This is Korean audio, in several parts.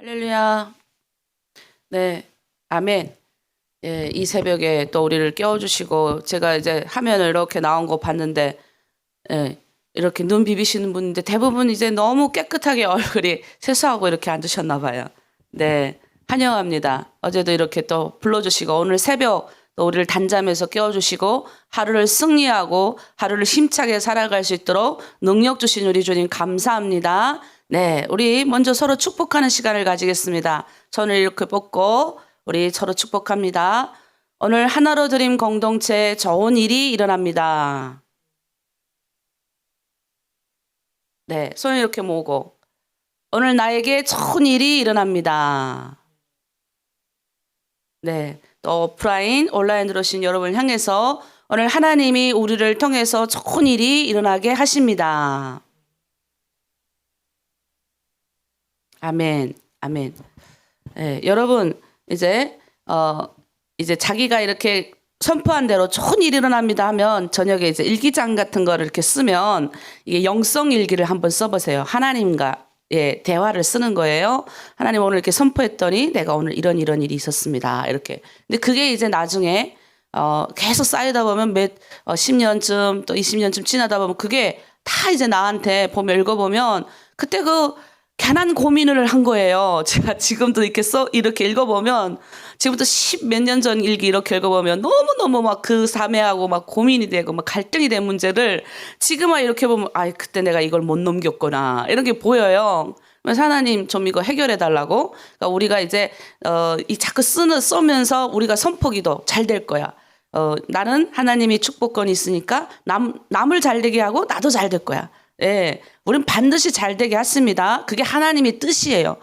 할렐루야. 네. 아멘. 예, 이 새벽에 또 우리를 깨워주시고, 제가 이제 화면을 이렇게 나온 거 봤는데, 예, 이렇게 눈 비비시는 분인데 대부분 이제 너무 깨끗하게 얼굴이 세수하고 이렇게 앉으셨나 봐요. 네. 환영합니다. 어제도 이렇게 또 불러주시고, 오늘 새벽 또 우리를 단잠에서 깨워주시고, 하루를 승리하고, 하루를 힘차게 살아갈 수 있도록 능력 주신 우리 주님 감사합니다. 네, 우리 먼저 서로 축복하는 시간을 가지겠습니다. 손을 이렇게 뻗고 우리 서로 축복합니다. 오늘 하나로 드림 공동체에 좋은 일이 일어납니다. 네, 손을 이렇게 모으고 오늘 나에게 좋은 일이 일어납니다. 네, 또 오프라인, 온라인으로 오신 여러분을 향해서 오늘 하나님이 우리를 통해서 좋은 일이 일어나게 하십니다. 아멘, 아멘. 네, 여러분 이제 자기가 이렇게 선포한 대로 좋은 일이 일어납니다 하면 저녁에 이제 일기장 같은 거를 이렇게 쓰면 이게 영성 일기를 한번 써보세요. 하나님과 대화를 쓰는 거예요. 하나님 오늘 이렇게 선포했더니 내가 오늘 이런 일이 있었습니다. 이렇게. 근데 그게 이제 나중에 계속 쌓이다 보면 10년쯤 또 20년쯤 지나다 보면 그게 다 이제 나한테 보면 읽어보면 그때 그 괜한 고민을 한 거예요. 제가 지금도 이렇게 읽어보면 지금부터 10몇 년 전 일기 이렇게 읽어보면 너무너무 막 그 사매하고 막 고민이 되고 막 갈등이 된 문제를 지금은 이렇게 보면 그때 내가 이걸 못 넘겼구나 이런 게 보여요. 그래서 하나님 좀 이거 해결해 달라고. 그러니까 우리가 이제 이 자꾸 쓰면서 우리가 선포기도 잘 될 거야. 나는 하나님이 축복권이 있으니까 남을 잘 되게 하고 나도 잘 될 거야. 예, 우린 반드시 잘 되게 하십니다. 그게 하나님의 뜻이에요.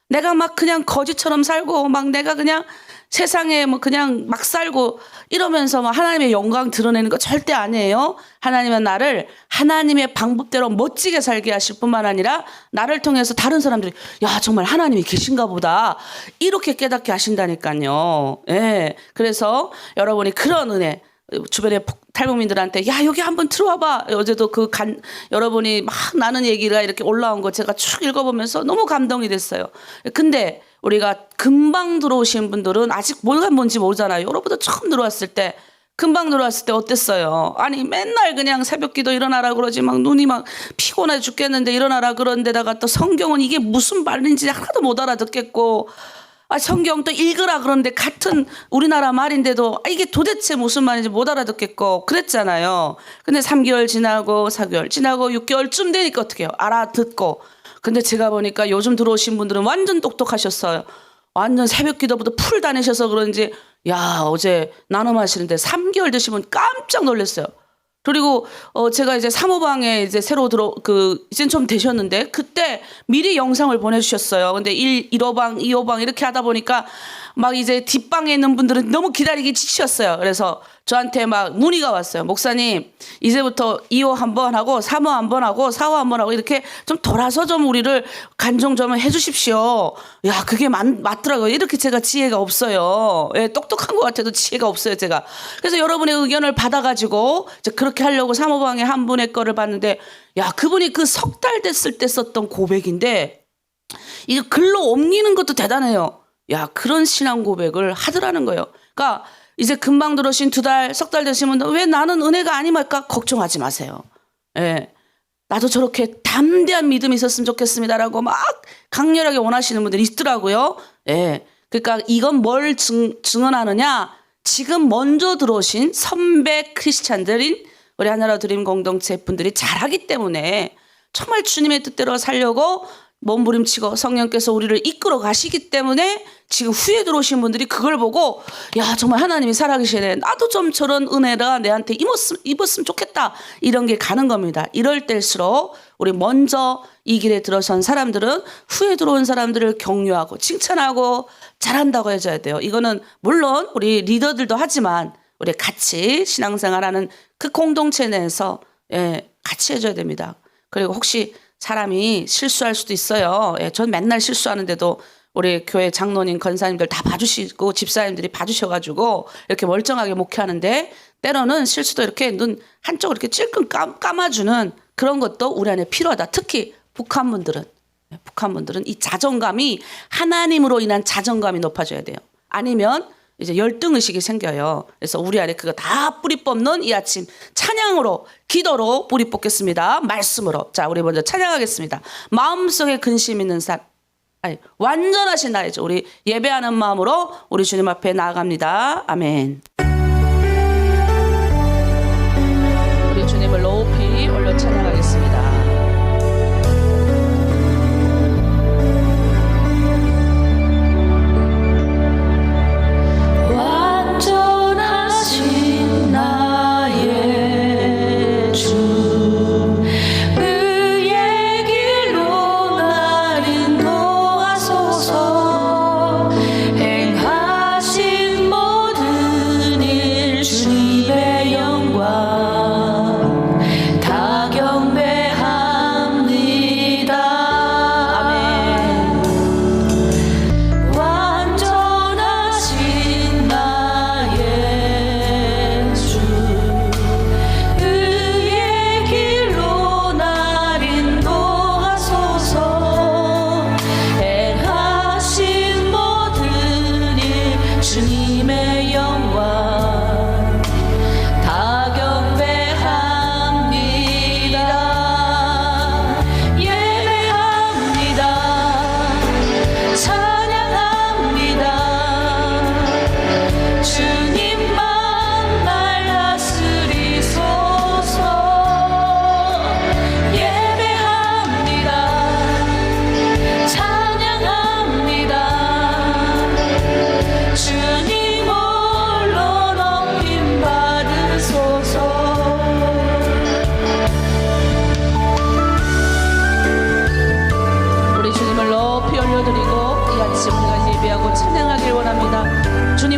내가 막 그냥 거지처럼 살고 막 내가 그냥 세상에 뭐 그냥 막 살고 이러면서 막 하나님의 영광 드러내는 거 절대 아니에요. 하나님은 나를 하나님의 방법대로 멋지게 살게 하실 뿐만 아니라 나를 통해서 다른 사람들이 야 정말 하나님이 계신가 보다 이렇게 깨닫게 하신다니까요. 예, 그래서 여러분이 그런 은혜 주변에 탈북민들한테 야 여기 한번 들어와봐. 어제도 여러분이 막 나는 얘기가 이렇게 올라온 거 제가 쭉 읽어보면서 너무 감동이 됐어요. 근데 우리가 금방 들어오신 분들은 아직 뭐가 뭔지 모르잖아요. 여러분도 처음 들어왔을 때 금방 들어왔을 때 어땠어요? 아니 맨날 그냥 새벽기도 일어나라 그러지 막 눈이 막 피곤해 죽겠는데 일어나라 그런데다가 또 성경은 이게 무슨 말인지 하나도 못 알아듣겠고 성경 또 읽으라 그러는데 같은 우리나라 말인데도 이게 도대체 무슨 말인지 못 알아듣겠고 그랬잖아요. 근데 3개월 지나고 4개월 지나고 6개월쯤 되니까 어떻게 해요? 알아듣고. 근데 제가 보니까 요즘 들어오신 분들은 완전 똑똑하셨어요. 완전 새벽 기도부터 풀 다니셔서 그런지 야 어제 나눔하시는데 3개월 되신 분 깜짝 놀랐어요. 그리고 제가 이제 사모방에 이제 새로 이젠 좀 되셨는데 그때 미리 영상을 보내주셨어요. 근데 1호방, 2호방 이렇게 하다 보니까 막 이제 뒷방에 있는 분들은 너무 기다리기 지치셨어요. 그래서 저한테 막 문의가 왔어요. 목사님 이제부터 2호 한번 하고 3호 한번 하고 4호 한번 하고 이렇게 좀 돌아서 좀 우리를 간종 좀 해주십시오. 야 그게 맞더라고요. 이렇게 제가 지혜가 없어요. 예, 똑똑한 것 같아도 지혜가 없어요 제가. 그래서 여러분의 의견을 받아가지고 이제 그렇게 하려고 사모방에 한 분의 거를 봤는데 야 그분이 그 석 달 됐을 때 썼던 고백인데 이거 글로 옮기는 것도 대단해요. 야 그런 신앙 고백을 하더라는 거예요. 그러니까 이제 금방 들어오신 2달, 석 달 되시면 왜 나는 은혜가 아니말까 걱정하지 마세요. 예, 나도 저렇게 담대한 믿음이 있었으면 좋겠습니다라고 막 강렬하게 원하시는 분들이 있더라고요. 예, 그러니까 이건 뭘 증언하느냐? 지금 먼저 들어오신 선배 크리스찬들인 우리 하나로 드림 공동체 분들이 잘하기 때문에 정말 주님의 뜻대로 살려고 몸부림치고 성령께서 우리를 이끌어 가시기 때문에 지금 후에 들어오신 분들이 그걸 보고 야 정말 하나님이 살아계시네. 나도 좀 저런 은혜가 내한테 입었으면 좋겠다. 이런 게 가는 겁니다. 이럴 때일수록 우리 먼저 이 길에 들어선 사람들은 후에 들어온 사람들을 격려하고 칭찬하고 잘한다고 해줘야 돼요. 이거는 물론 우리 리더들도 하지만 우리 같이 신앙생활하는 그 공동체 내에서 같이 해줘야 됩니다. 그리고 혹시 사람이 실수할 수도 있어요. 전 맨날 실수하는데도 우리 교회 장로님, 권사님들 다 봐주시고 집사님들이 봐주셔가지고 이렇게 멀쩡하게 목회하는데 때로는 실수도 이렇게 눈 한쪽으로 이렇게 찔끔 감아주는 그런 것도 우리 안에 필요하다. 특히 북한 분들은 북한 분들은 이 자존감이 하나님으로 인한 자존감이 높아져야 돼요. 아니면 이제 열등의식이 생겨요. 그래서 우리 안에 그거 다 뿌리 뽑는 이 아침 찬양으로 기도로 뿌리 뽑겠습니다. 말씀으로. 자, 우리 먼저 찬양하겠습니다. 마음속에 근심 있는 사람, 완전하신 나이죠. 우리 예배하는 마음으로 우리 주님 앞에 나아갑니다. 아멘. 우리 주님을 높이 올려 찬양하겠습니다.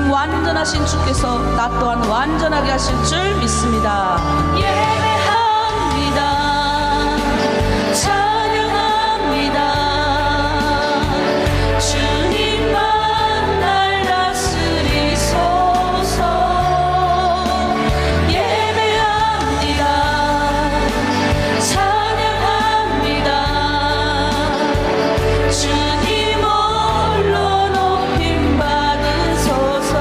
완전하신 주께서 나 또한 완전하게 하실 줄 믿습니다. 예배합니다. 찬양합니다. 주님만 날 다스리소서. 예배합니다. 찬양합니다. 주님 홀로 높임 받으소서.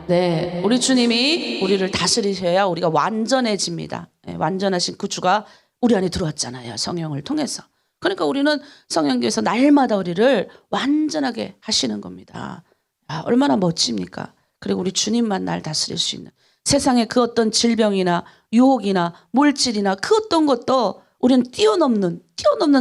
네, 우리 주님이 우리를 다스리셔야 우리가 완전해집니다. 네, 완전하신 그 주가 우리 안에 들어왔잖아요. 성령을 통해서. 그러니까 우리는 성령께서 날마다 우리를 완전하게 하시는 겁니다. 아, 얼마나 멋집니까? 그리고 우리 주님만 날 다스릴 수 있는 세상의 그 어떤 질병이나 유혹이나 물질이나 그 어떤 것도 우리는 뛰어넘는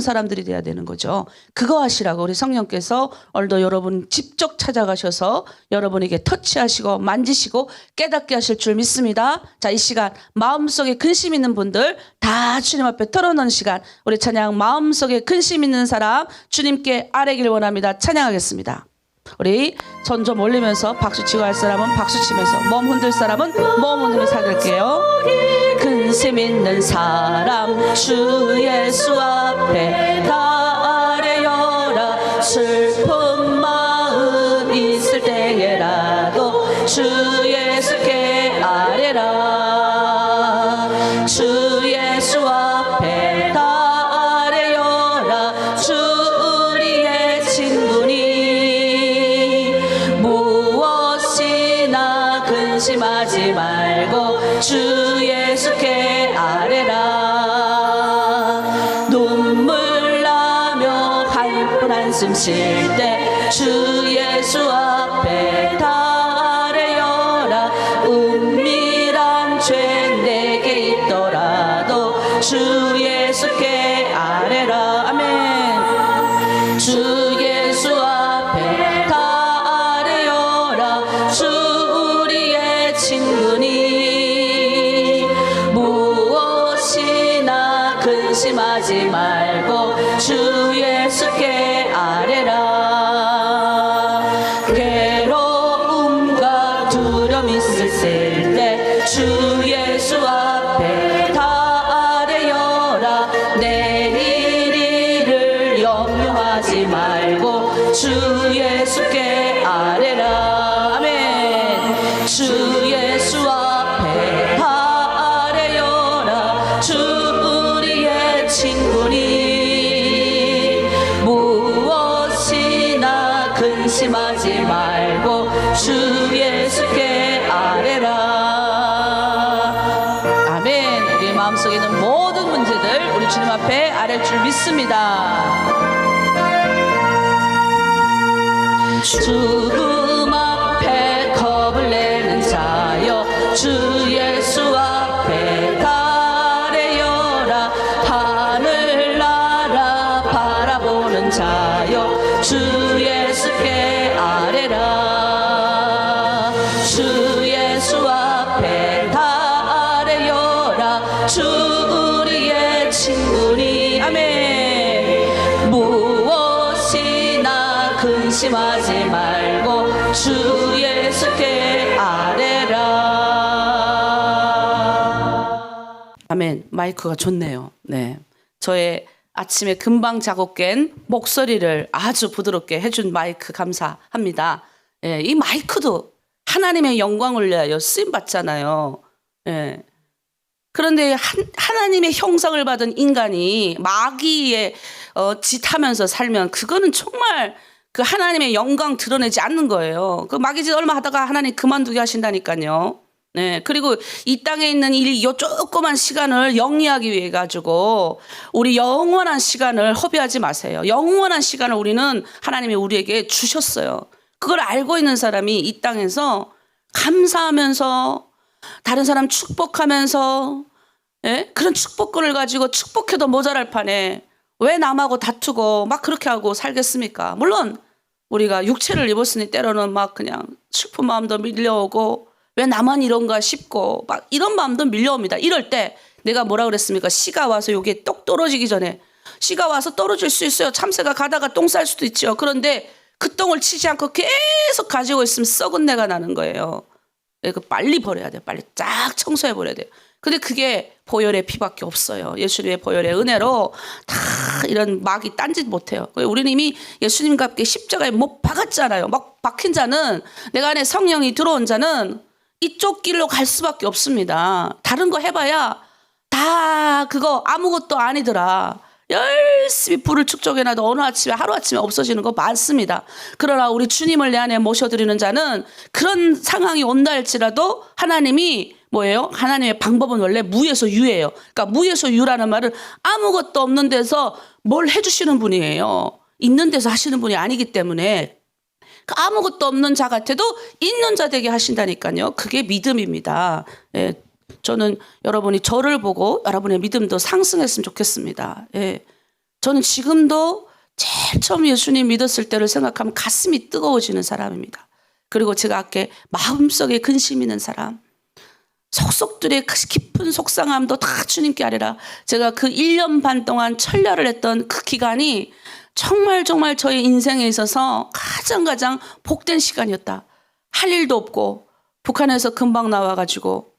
사람들이 돼야 되는 거죠. 그거 하시라고 우리 성령께서 오늘도 여러분 직접 찾아가셔서 여러분에게 터치하시고 만지시고 깨닫게 하실 줄 믿습니다. 자, 이 시간 마음속에 근심 있는 분들 다 주님 앞에 털어놓은 시간, 우리 찬양 마음속에 근심 있는 사람 주님께 아뢰길 원합니다. 찬양하겠습니다. 우리 손 좀 올리면서 박수치고 할 사람은 박수치면서, 몸 흔들 사람은 몸 흔들면서 살릴게요. 근심 있는 사람 주 예수 앞에 다 아뢰어라. 슬픈 마음 있을 때에라도 주 예수께 아뢰라. 주 예수 앞에 다 아뢰어라. 주 우리의 친구니 무엇이나 근심하지 말고 주 예수께 아뢰라. 눈물 나며 한푼 한숨 쉴 때 주 예수 앞에 다 아뢰어라. 은밀한 죄 내게 있더라도 주 예수께 아뢰라. 걱정하지 말고 주 예수께 아뢰라. 아멘. 주 예수 앞에 다 아뢰어라. 주 우리의 친구니 무엇이나 근심하지 말고 주 예수께 아뢰라. 아멘. 우리 마음속에 있는 모든 문제들 우리 주님 앞에 아랠 줄 믿습니다. 죽음 앞에 겁을 내는 자여 주 예수 앞에 다 아뢰어라. 하늘 나라 바라보는 자여 주 예수께 아뢰라. 주 예수 앞에 다 아뢰어라. 주 우리의 친구니 아멘. 무엇이나 근심하지 말고 주 예수께 아뢰라. 아멘. 마이크가 좋네요. 네, 저의 아침에 금방 작곡된 목소리를 아주 부드럽게 해준 마이크 감사합니다. 예, 이 마이크도 하나님의 영광을 위하여 쓰임 받잖아요. 예. 그런데 하나님의 형상을 받은 인간이 마귀의 짓하면서 살면 그거는 정말 그 하나님의 영광 드러내지 않는 거예요. 그 마귀 짓 얼마 하다가 하나님 그만두게 하신다니까요. 네, 그리고 이 땅에 있는 이 조그만 시간을 영위하기 위해 가지고 우리 영원한 시간을 허비하지 마세요. 영원한 시간을 우리는 하나님이 우리에게 주셨어요. 그걸 알고 있는 사람이 이 땅에서 감사하면서 다른 사람 축복하면서, 예? 그런 축복권을 가지고 축복해도 모자랄 판에 왜 남하고 다투고 막 그렇게 하고 살겠습니까? 물론 우리가 육체를 입었으니 때로는 막 그냥 슬픈 마음도 밀려오고 왜 나만 이런가 싶고 막 이런 마음도 밀려옵니다. 이럴 때 내가 뭐라 그랬습니까? 씨가 와서 여기에 똑 떨어지기 전에, 씨가 와서 떨어질 수 있어요. 참새가 가다가 똥 쌀 수도 있죠. 그런데 그 똥을 치지 않고 계속 가지고 있으면 썩은 내가 나는 거예요. 그 빨리 버려야 돼요. 빨리 쫙 청소해 버려야 돼요. 근데 그게 보혈의 피밖에 없어요. 예수님의 보혈의 은혜로 다 이런 마귀 딴짓 못해요. 우리는 이미 예수님과 함께 십자가에 못 박았잖아요. 막 박힌 자는, 내가 안에 성령이 들어온 자는 이쪽 길로 갈 수밖에 없습니다. 다른 거 해봐야 다 그거 아무것도 아니더라. 열심히 불을 축적해놔도 어느 아침에 하루아침에 없어지는 거 많습니다. 그러나 우리 주님을 내 안에 모셔드리는 자는 그런 상황이 온다 할지라도 하나님이 뭐예요? 하나님의 방법은 원래 무에서 유예요. 그러니까 무에서 유라는 말은 아무것도 없는 데서 뭘 해주시는 분이에요. 있는 데서 하시는 분이 아니기 때문에 아무것도 없는 자 같아도 있는 자 되게 하신다니까요. 그게 믿음입니다. 예, 저는 여러분이 저를 보고 여러분의 믿음도 상승했으면 좋겠습니다. 예, 저는 지금도 제일 처음 예수님 믿었을 때를 생각하면 가슴이 뜨거워지는 사람입니다. 그리고 제가 아까 마음속에 근심 있는 사람, 속속들의 깊은 속상함도 다 주님께 아뢰라. 제가 그 1년 반 동안 철야를 했던 그 기간이 정말 저의 인생에 있어서 가장 복된 시간이었다. 할 일도 없고 북한에서 금방 나와가지고,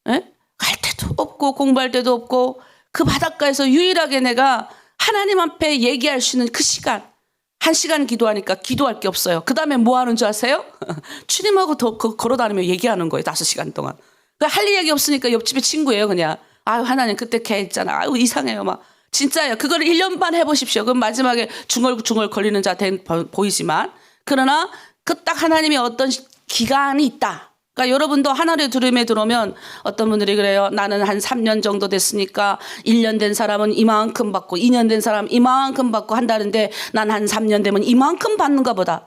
예? 갈 데도 없고 공부할 데도 없고 그 바닷가에서 유일하게 내가 하나님 앞에 얘기할 수 있는 그 시간, 1시간 기도하니까 기도할 게 없어요. 그 다음에 뭐 하는 줄 아세요? 주님하고 더 걸어다니며 얘기하는 거예요. 5시간 동안. 할 얘기 없으니까 옆집에 친구예요. 그냥 아유 하나님 그때 걔 있잖아. 아유 이상해요. 막 진짜예요. 그걸 1년 반 해보십시오. 그럼 마지막에 중얼중얼 걸리는 자 보이지만, 그러나 그 딱 하나님이 어떤 기간이 있다. 그러니까 여러분도 하나님의 두름에 들어오면 어떤 분들이 그래요. 나는 한 3년 정도 됐으니까 1년 된 사람은 이만큼 받고 2년 된 사람은 이만큼 받고 한다는데 난 한 3년 되면 이만큼 받는가 보다.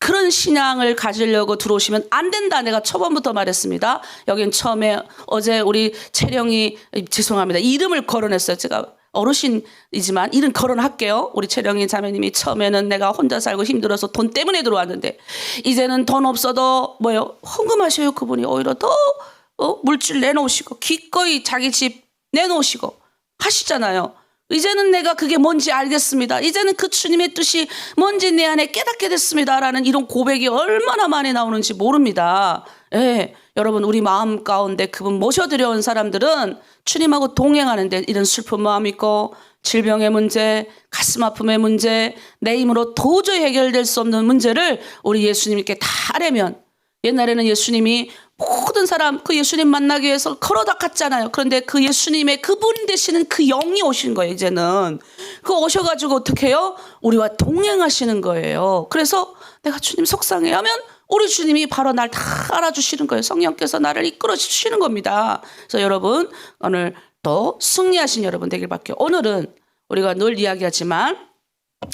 그런 신앙을 가지려고 들어오시면 안 된다. 내가 초반부터 말했습니다. 여긴 처음에 어제 우리 채령이, 죄송합니다, 이름을 거론했어요. 제가 어르신이지만 이름 거론할게요. 우리 채령이 자매님이 처음에는 내가 혼자 살고 힘들어서 돈 때문에 들어왔는데 이제는 돈 없어도 뭐요? 헌금하셔요. 그분이 오히려 더 물질 내놓으시고 기꺼이 자기 집 내놓으시고 하시잖아요. 이제는 내가 그게 뭔지 알겠습니다. 이제는 그 주님의 뜻이 뭔지 내 안에 깨닫게 됐습니다. 라는 이런 고백이 얼마나 많이 나오는지 모릅니다. 예, 여러분 우리 마음 가운데 그분 모셔드려온 사람들은 주님하고 동행하는데 이런 슬픈 마음 있고 질병의 문제, 가슴 아픔의 문제, 내 힘으로 도저히 해결될 수 없는 문제를 우리 예수님께 다 하려면, 옛날에는 예수님이 모든 사람 그 예수님 만나기 위해서 걸어다 갔잖아요. 그런데 그 예수님의 그분 되시는 그 영이 오신 거예요. 이제는 그 오셔가지고 어떻게 해요? 우리와 동행하시는 거예요. 그래서 내가 주님 속상해 하면 우리 주님이 바로 날 다 알아주시는 거예요. 성령께서 나를 이끌어 주시는 겁니다. 그래서 여러분, 오늘 또 승리하신 여러분 되길 바랄게요. 오늘은 우리가 늘 이야기하지만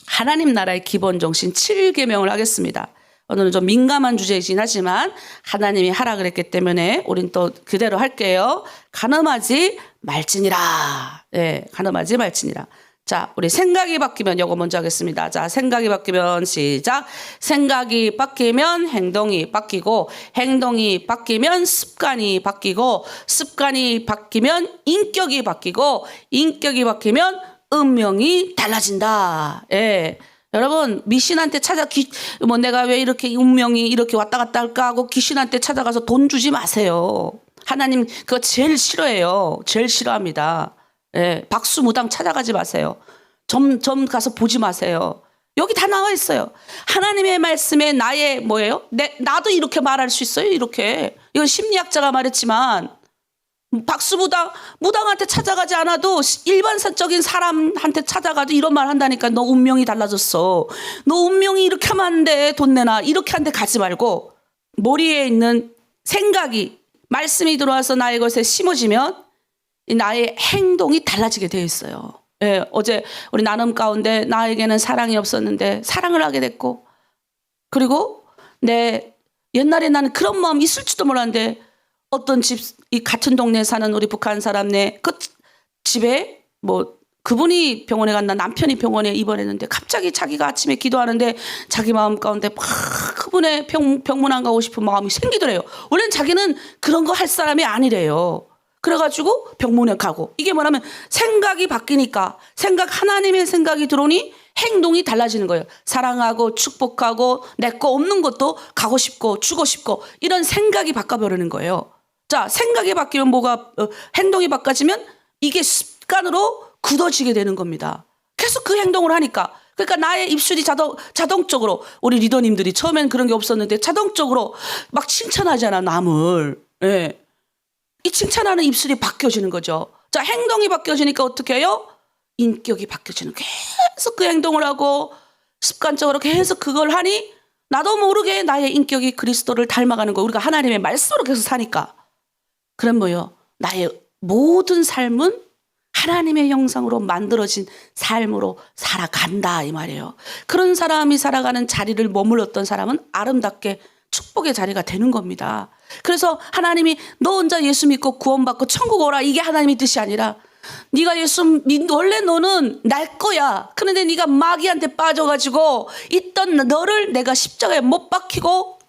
하나님 나라의 기본 정신 7계명을 하겠습니다. 오늘은 좀 민감한 주제이긴 하지만 하나님이 하라 그랬기 때문에 우린 또 그대로 할게요. 간음하지 말지니라. 네, 간음하지 말지니라. 자, 우리 생각이 바뀌면 요거 먼저 하겠습니다. 자, 생각이 바뀌면 시작. 생각이 바뀌면 행동이 바뀌고, 행동이 바뀌면 습관이 바뀌고, 습관이 바뀌면 인격이 바뀌고, 인격이 바뀌면 운명이 달라진다. 예. 여러분, 미신한테 내가 왜 이렇게 운명이 이렇게 왔다 갔다 할까 하고 귀신한테 찾아가서 돈 주지 마세요. 하나님 그거 제일 싫어해요. 제일 싫어합니다. 예, 박수무당 찾아가지 마세요. 점 가서 보지 마세요. 여기 다 나와 있어요. 하나님의 말씀에 나의 뭐예요? 나도 이렇게 말할 수 있어요. 이렇게. 이건 심리학자가 말했지만 무당한테 찾아가지 않아도 일반적인 사람한테 찾아가도 이런 말 한다니까. 너 운명이 달라졌어. 너 운명이 이렇게 하면 안 돼. 돈 내놔. 이렇게 한데 가지 말고 머리에 있는 생각이 말씀이 들어와서 나의 것에 심어지면 나의 행동이 달라지게 되어 있어요. 예, 어제 우리 나눔 가운데 나에게는 사랑이 없었는데 사랑을 하게 됐고, 그리고 옛날에 나는 그런 마음이 있을지도 몰랐는데 어떤 이 같은 동네에 사는 우리 북한 사람네 그 집에 그분이 병원에 갔나 남편이 병원에 입원했는데 갑자기 자기가 아침에 기도하는데 자기 마음 가운데 막 그분의 병문안 가고 싶은 마음이 생기더래요. 원래는 자기는 그런 거 할 사람이 아니래요. 그래가지고 병문에 가고, 이게 뭐냐면 생각이 바뀌니까 하나님의 생각이 들어오니 행동이 달라지는 거예요. 사랑하고 축복하고 내 거 없는 것도 가고 싶고 주고 싶고 이런 생각이 바꿔버리는 거예요. 자, 생각이 바뀌면 행동이 바꿔지면 이게 습관으로 굳어지게 되는 겁니다. 계속 그 행동을 하니까. 그러니까 나의 입술이 자동적으로, 우리 리더님들이 처음엔 그런 게 없었는데 자동적으로 막 칭찬하잖아, 남을. 예. 이 칭찬하는 입술이 바뀌어지는 거죠. 자, 행동이 바뀌어지니까 어떻게 해요? 인격이 바뀌어지는, 계속 그 행동을 하고 습관적으로 계속 그걸 하니 나도 모르게 나의 인격이 그리스도를 닮아가는 거예요. 우리가 하나님의 말씀으로 계속 사니까. 그럼 나의 모든 삶은 하나님의 형상으로 만들어진 삶으로 살아간다 이 말이에요. 그런 사람이 살아가는 자리를 머물렀던 사람은 아름답게 축복의 자리가 되는 겁니다. 그래서 하나님이 너 혼자 예수 믿고 구원받고 천국 오라, 이게 하나님의 뜻이 아니라 네가 원래 너는 날 거야. 그런데 네가 마귀한테 빠져가지고 있던 너를 내가 십자가에 못 박히고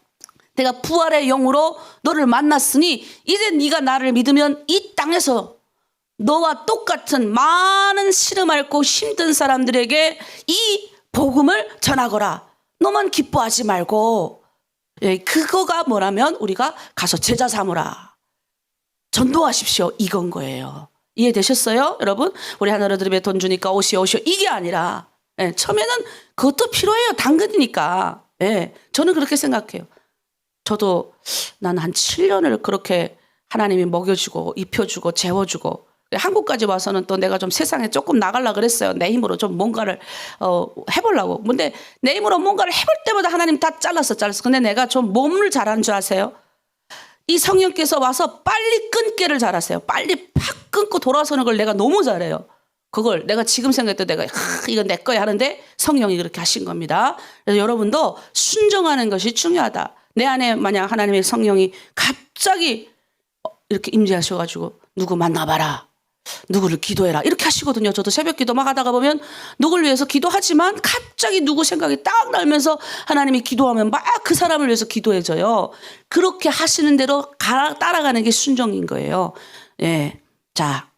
내가 부활의 영으로 너를 만났으니 이제 네가 나를 믿으면 이 땅에서 너와 똑같은 많은 시름 앓고 힘든 사람들에게 이 복음을 전하거라. 너만 기뻐하지 말고. 예, 그거가 뭐라면 우리가 가서 제자 삼으라. 전도하십시오. 이건 거예요. 이해되셨어요? 여러분? 우리 하나님의 돈 주니까 오시오. 이게 아니라, 예, 처음에는 그것도 필요해요. 당근이니까. 예, 저는 그렇게 생각해요. 저도 난 한 7년을 그렇게 하나님이 먹여주고 입혀주고 재워주고, 한국까지 와서는 또 내가 좀 세상에 조금 나가려고 그랬어요. 내 힘으로 좀 뭔가를 해보려고. 근데 내 힘으로 뭔가를 해볼 때마다 하나님 다 잘랐어. 근데 내가 좀 몸을 잘하는 줄 아세요? 이 성령께서 와서 빨리 끊기를 잘하세요. 빨리 팍 끊고 돌아서는 걸 내가 너무 잘해요. 그걸 내가 지금 생각해도 내가 이건 내 거야 하는데 성령이 그렇게 하신 겁니다. 그래서 여러분도 순종하는 것이 중요하다. 내 안에 만약 하나님의 성령이 갑자기 이렇게 임재하셔가지고 누구 만나봐라, 누구를 기도해라 이렇게 하시거든요. 저도 새벽 기도 막 하다가 보면 누구를 위해서 기도하지만 갑자기 누구 생각이 딱 나면서 하나님이 기도하면 막 그 사람을 위해서 기도해줘요. 그렇게 하시는 대로 따라가는 게 순종인 거예요. 예. 자,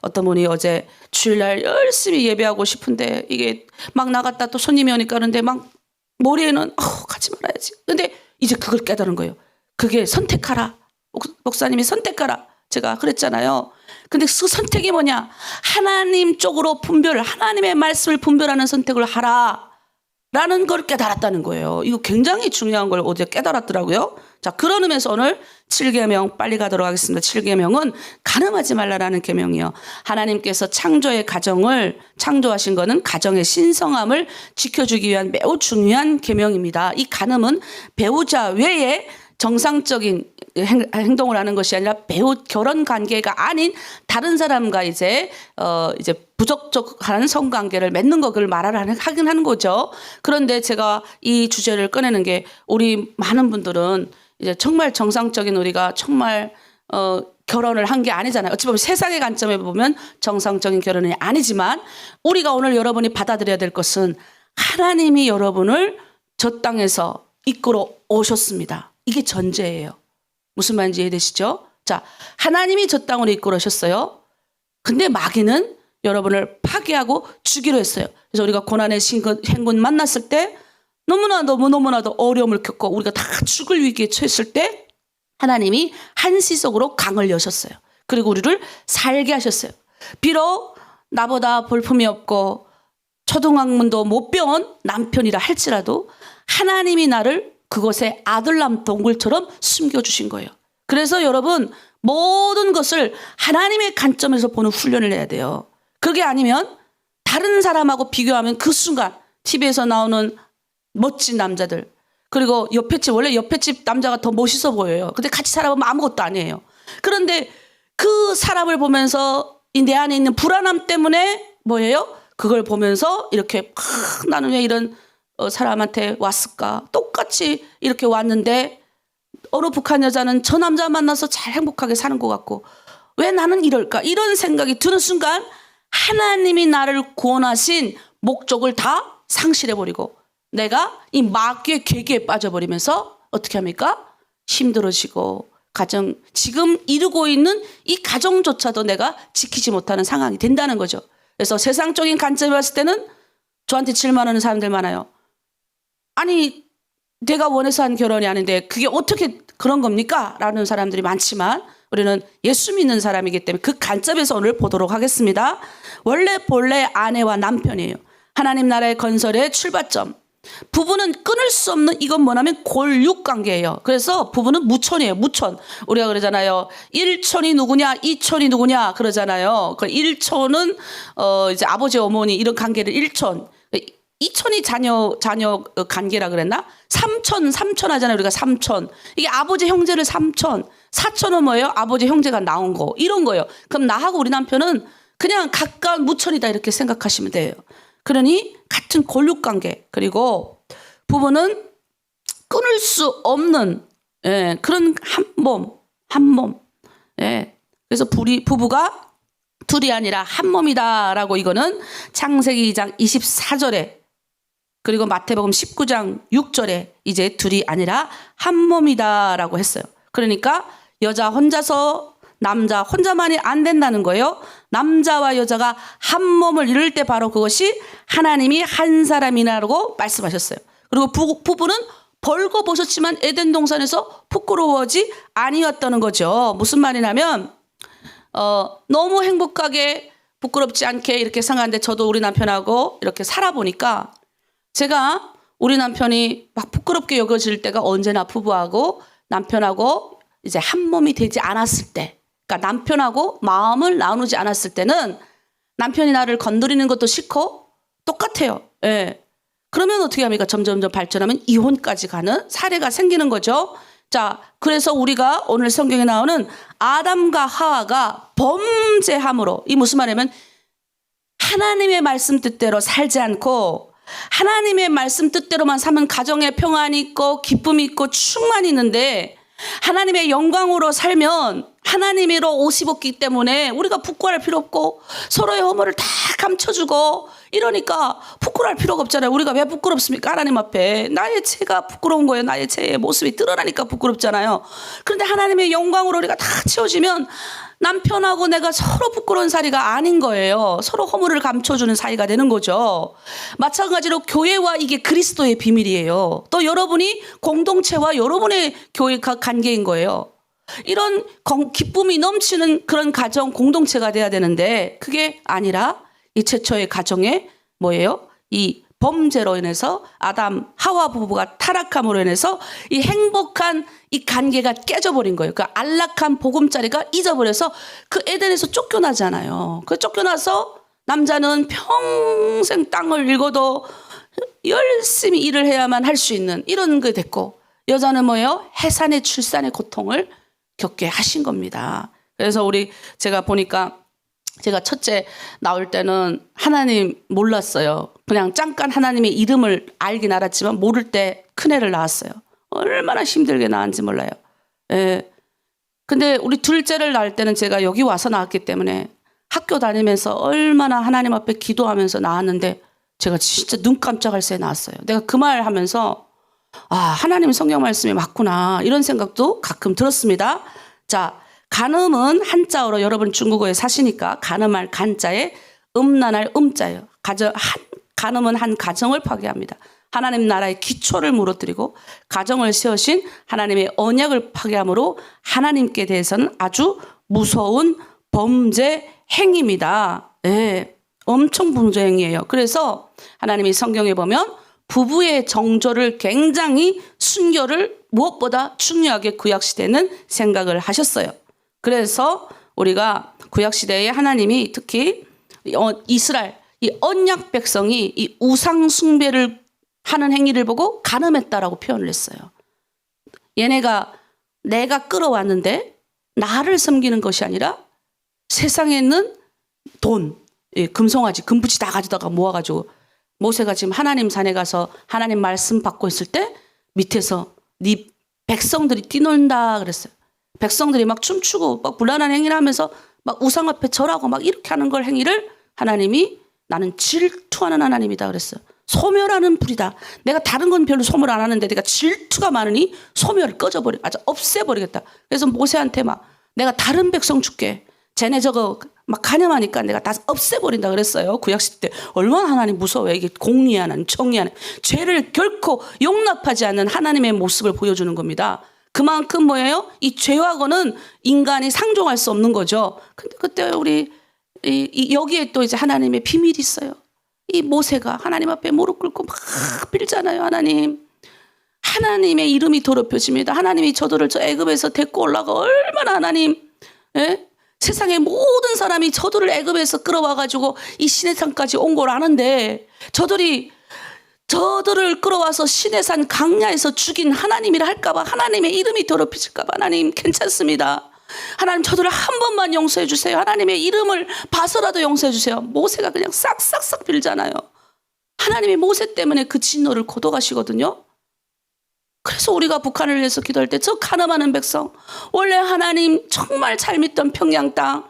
어떤 분이 어제 주일날 열심히 예배하고 싶은데 이게 막 나갔다 또 손님이 오니까 그런데 막 머리에는 가지 말아야지. 근데 이제 그걸 깨달은 거예요. 그게 선택하라. 목사님이 선택하라. 제가 그랬잖아요. 근데 그 선택이 뭐냐? 하나님 쪽으로 하나님의 말씀을 분별하는 선택을 하라. 라는 걸 깨달았다는 거예요. 이거 굉장히 중요한 걸 어제 깨달았더라고요. 자, 그런 의미에서 오늘 7계명 빨리 가도록 하겠습니다. 7계명은 간음하지 말라라는 계명이요. 하나님께서 창조의 가정을 창조하신 거는 가정의 신성함을 지켜주기 위한 매우 중요한 계명입니다. 이 간음은 배우자 외에 정상적인 행동을 하는 것이 아니라 결혼 관계가 아닌 다른 사람과 이제 부적절한 성관계를 맺는 거 그걸 하긴 하는 거죠. 그런데 제가 이 주제를 꺼내는 게 우리 많은 분들은 이제 정말 정상적인 우리가 정말 결혼을 한 게 아니잖아요. 어찌 보면 세상의 관점에 보면 정상적인 결혼이 아니지만 우리가 오늘 여러분이 받아들여야 될 것은 하나님이 여러분을 저 땅에서 이끌어 오셨습니다. 이게 전제예요. 무슨 말인지 이해되시죠? 자, 하나님이 저 땅으로 이끌어오셨어요. 근데 마귀는 여러분을 파괴하고 죽이려 했어요. 그래서 우리가 고난의 행군 만났을 때 너무나도 어려움을 겪고 우리가 다 죽을 위기에 처했을 때 하나님이 한시적으로 강을 여셨어요. 그리고 우리를 살게 하셨어요. 비록 나보다 볼품이 없고 초등학문도 못 배운 남편이라 할지라도 하나님이 나를 그곳에 아들남 동굴처럼 숨겨주신 거예요. 그래서 여러분 모든 것을 하나님의 관점에서 보는 훈련을 해야 돼요. 그게 아니면 다른 사람하고 비교하면 그 순간 TV에서 나오는 멋진 남자들 그리고 원래 옆에 집 남자가 더 멋있어 보여요. 근데 같이 살아보면 아무것도 아니에요. 그런데 그 사람을 보면서 내 안에 있는 불안함 때문에 뭐예요? 그걸 보면서 이렇게 나는 왜 이런 사람한테 왔을까? 똑같이 이렇게 왔는데 어느 북한 여자는 저 남자 만나서 잘 행복하게 사는 것 같고 왜 나는 이럴까? 이런 생각이 드는 순간 하나님이 나를 구원하신 목적을 다 상실해버리고 내가 이 마귀의 계기에 빠져버리면서 어떻게 합니까? 힘들어지고 지금 이루고 있는 이 가정조차도 내가 지키지 못하는 상황이 된다는 거죠. 그래서 세상적인 관점에 봤을 때는 저한테 질문하는 사람들 많아요. 아니 내가 원해서 한 결혼이 아닌데 그게 어떻게 그런 겁니까? 라는 사람들이 많지만 우리는 예수 믿는 사람이기 때문에 그 관점에서 오늘 보도록 하겠습니다. 본래 아내와 남편이에요. 하나님 나라의 건설의 출발점. 부부는 끊을 수 없는 이건 뭐냐면 골육관계예요. 그래서 부부는 무촌이에요. 무촌. 우리가 그러잖아요. 1촌이 누구냐 2촌이 누구냐 그러잖아요. 그 1촌은 이제 아버지 어머니 이런 관계를 1촌. 2촌이 자녀 관계라 그랬나? 3촌 하잖아요. 우리가 3촌. 이게 아버지 형제를 3촌. 4촌은 뭐예요? 아버지 형제가 나온 거. 이런 거예요. 그럼 나하고 우리 남편은 그냥 가까운 무촌이다 이렇게 생각하시면 돼요. 그러니 같은 골육관계. 그리고 부부는 끊을 수 없는 그런 한 몸. 그래서 부부가 둘이 아니라 한 몸이다라고 이거는 창세기 2장 24절에 그리고 마태복음 19장 6절에 이제 둘이 아니라 한 몸이다라고 했어요. 그러니까 여자 혼자서 남자 혼자만이 안 된다는 거예요. 남자와 여자가 한 몸을 이룰 때 바로 그것이 하나님이 한 사람이라고 말씀하셨어요. 그리고 부부는 벌거벗었지만 에덴 동산에서 부끄러워하지 아니었다는 거죠. 무슨 말이냐면 너무 행복하게 부끄럽지 않게 이렇게 생각하는데 저도 우리 남편하고 이렇게 살아보니까 제가 우리 남편이 막 부끄럽게 여겨질 때가 언제나 부부하고 남편하고 이제 한 몸이 되지 않았을 때, 그러니까 남편하고 마음을 나누지 않았을 때는 남편이 나를 건드리는 것도 싫고 똑같아요. 그러면 어떻게 합니까? 점점 발전하면 이혼까지 가는 사례가 생기는 거죠. 자, 그래서 우리가 오늘 성경에 나오는 아담과 하와가 범죄함으로, 이 무슨 말이냐면 하나님의 말씀 뜻대로 살지 않고 하나님의 말씀 뜻대로만 사면 가정에 평안이 있고 기쁨이 있고 충만이 있는데 하나님의 영광으로 살면 하나님으로 옷 입었기 때문에 우리가 부끄러워할 필요 없고 서로의 허물을 다 감춰주고 이러니까 부끄러워할 필요가 없잖아요. 우리가 왜 부끄럽습니까? 하나님 앞에 나의 죄가 부끄러운 거예요. 나의 죄의 모습이 드러나니까 부끄럽잖아요. 그런데 하나님의 영광으로 우리가 다 채워지면 남편하고 내가 서로 부끄러운 사이가 아닌 거예요. 서로 허물을 감춰주는 사이가 되는 거죠. 마찬가지로 교회와 이게 그리스도의 비밀이에요. 또 여러분이 공동체와 여러분의 교회 관계인 거예요. 이런 기쁨이 넘치는 그런 가정 공동체가 돼야 되는데 그게 아니라 이 최초의 가정에 뭐예요? 이 범죄로 인해서 아담 하와 부부가 타락함으로 인해서 이 행복한 이 관계가 깨져버린 거예요. 그 안락한 보금자리가 잊어버려서 그 에덴에서 쫓겨나잖아요. 그 쫓겨나서 남자는 평생 땅을 읽어도 열심히 일을 해야만 할 수 있는 이런 게 됐고, 여자는 뭐예요? 해산의 출산의 고통을 겪게 하신 겁니다. 그래서 제가 보니까 제가 첫째 나올 때는 하나님 몰랐어요. 그냥 잠깐 하나님의 이름을 알긴 알았지만 모를 때 큰애를 낳았어요. 얼마나 힘들게 낳았는지 몰라요. 예. 근데 우리 둘째를 낳을 때는 제가 여기 와서 낳았기 때문에 학교 다니면서 얼마나 하나님 앞에 기도하면서 낳았는데 제가 진짜 눈 깜짝할 새에 낳았어요. 내가 그 말 하면서 하나님 성경 말씀이 맞구나 이런 생각도 가끔 들었습니다. 자, 간음은 한자어로 여러분 중국어에 사시니까 간음할 간자에 음란할 음자예요. 간음은 한 가정을 파괴합니다. 하나님 나라의 기초를 무너뜨리고 가정을 세우신 하나님의 언약을 파괴함으로 하나님께 대해서는 아주 무서운 범죄 행위입니다. 네, 엄청 범죄 행위예요. 그래서 하나님이 성경에 보면 부부의 정조를 굉장히 순결을 무엇보다 중요하게 구약시대는 생각을 하셨어요. 그래서 우리가 구약시대에 하나님이 특히 이스라엘 이 언약 백성이 이 우상 숭배를 하는 행위를 보고 간음했다라고 표현을 했어요. 얘네가 내가 끌어왔는데 나를 섬기는 것이 아니라 세상에 있는 돈, 금송아지, 금붙이 다 가져다가 모아가지고 모세가 지금 하나님 산에 가서 하나님 말씀 받고 있을 때 밑에서 네 백성들이 뛰놀다 그랬어요. 백성들이 막 춤추고 막 불안한 행위를 하면서 막 우상 앞에 절하고 막 이렇게 하는 걸 행위를 하나님이 나는 질투하는 하나님이다 그랬어요. 소멸하는 불이다. 내가 다른 건 별로 소멸 안 하는데 내가 질투가 많으니 소멸을 꺼져버려. 아주 없애버리겠다. 그래서 모세한테 막 내가 다른 백성 줄게. 쟤네 저거 막 간염하니까 내가 다 없애버린다 그랬어요. 구약시대 때 얼마나 하나님 무서워요. 이게 공의하는 정의하는 죄를 결코 용납하지 않는 하나님의 모습을 보여주는 겁니다. 그만큼 뭐예요? 이 죄와고는 인간이 상종할 수 없는 거죠. 근데 그때 여기에 또 이제 하나님의 비밀이 있어요. 이 모세가 하나님 앞에 무릎 꿇고 막 빌잖아요. 하나님의 이름이 더럽혀집니다. 하나님이 저들을 저 애굽에서 데리고 올라가 얼마나 하나님, 세상의 모든 사람이 저들을 애굽에서 끌어와가지고 이 시내산까지 온 걸 아는데 저들을 끌어와서 시내산 강야에서 죽인 하나님이라 할까봐 하나님의 이름이 더럽혀질까봐 하나님 괜찮습니다. 하나님 저들을 한 번만 용서해 주세요. 하나님의 이름을 봐서라도 용서해 주세요. 모세가 그냥 싹싹싹 빌잖아요. 하나님이 모세 때문에 그 진노를 거둬가시거든요. 그래서 우리가 북한을 위해서 기도할 때 저 간음하는 백성, 원래 하나님 정말 잘 믿던 평양 땅,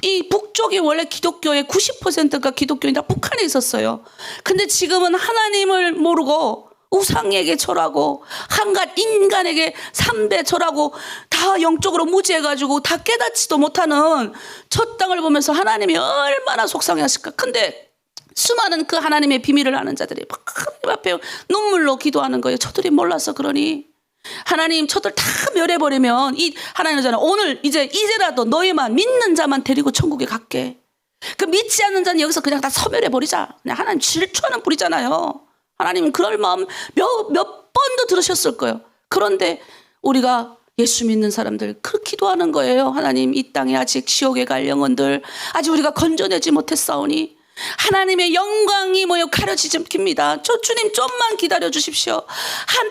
이 북쪽이 원래 기독교의 90%가 기독교인다 북한에 있었어요. 근데 지금은 하나님을 모르고 우상에게 절하고 한갓 인간에게 삼배 절하고 다 영적으로 무지해가지고 다 깨닫지도 못하는 저 땅을 보면서 하나님이 얼마나 속상해하실까. 근데 수많은 그 하나님의 비밀을 아는 자들이 막 하나님 앞에 눈물로 기도하는 거예요. 저들이 몰라서 그러니 하나님 저들 다 멸해버리면 이 하나님은 오늘 이제라도 너희만 믿는 자만 데리고 천국에 갈게. 그 믿지 않는 자는 여기서 그냥 다 소멸해버리자. 그냥 하나님 질투하는 뿌리잖아요. 하나님 그럴 마음 몇 번도 들으셨을 거예요. 그런데 우리가 예수 믿는 사람들 그 기도하는 거예요. 하나님 이 땅에 아직 지옥에 갈 영혼들 아직 우리가 건져내지 못했사오니 하나님의 영광이 가려지지 않습니다. 저 주님 좀만 기다려 주십시오.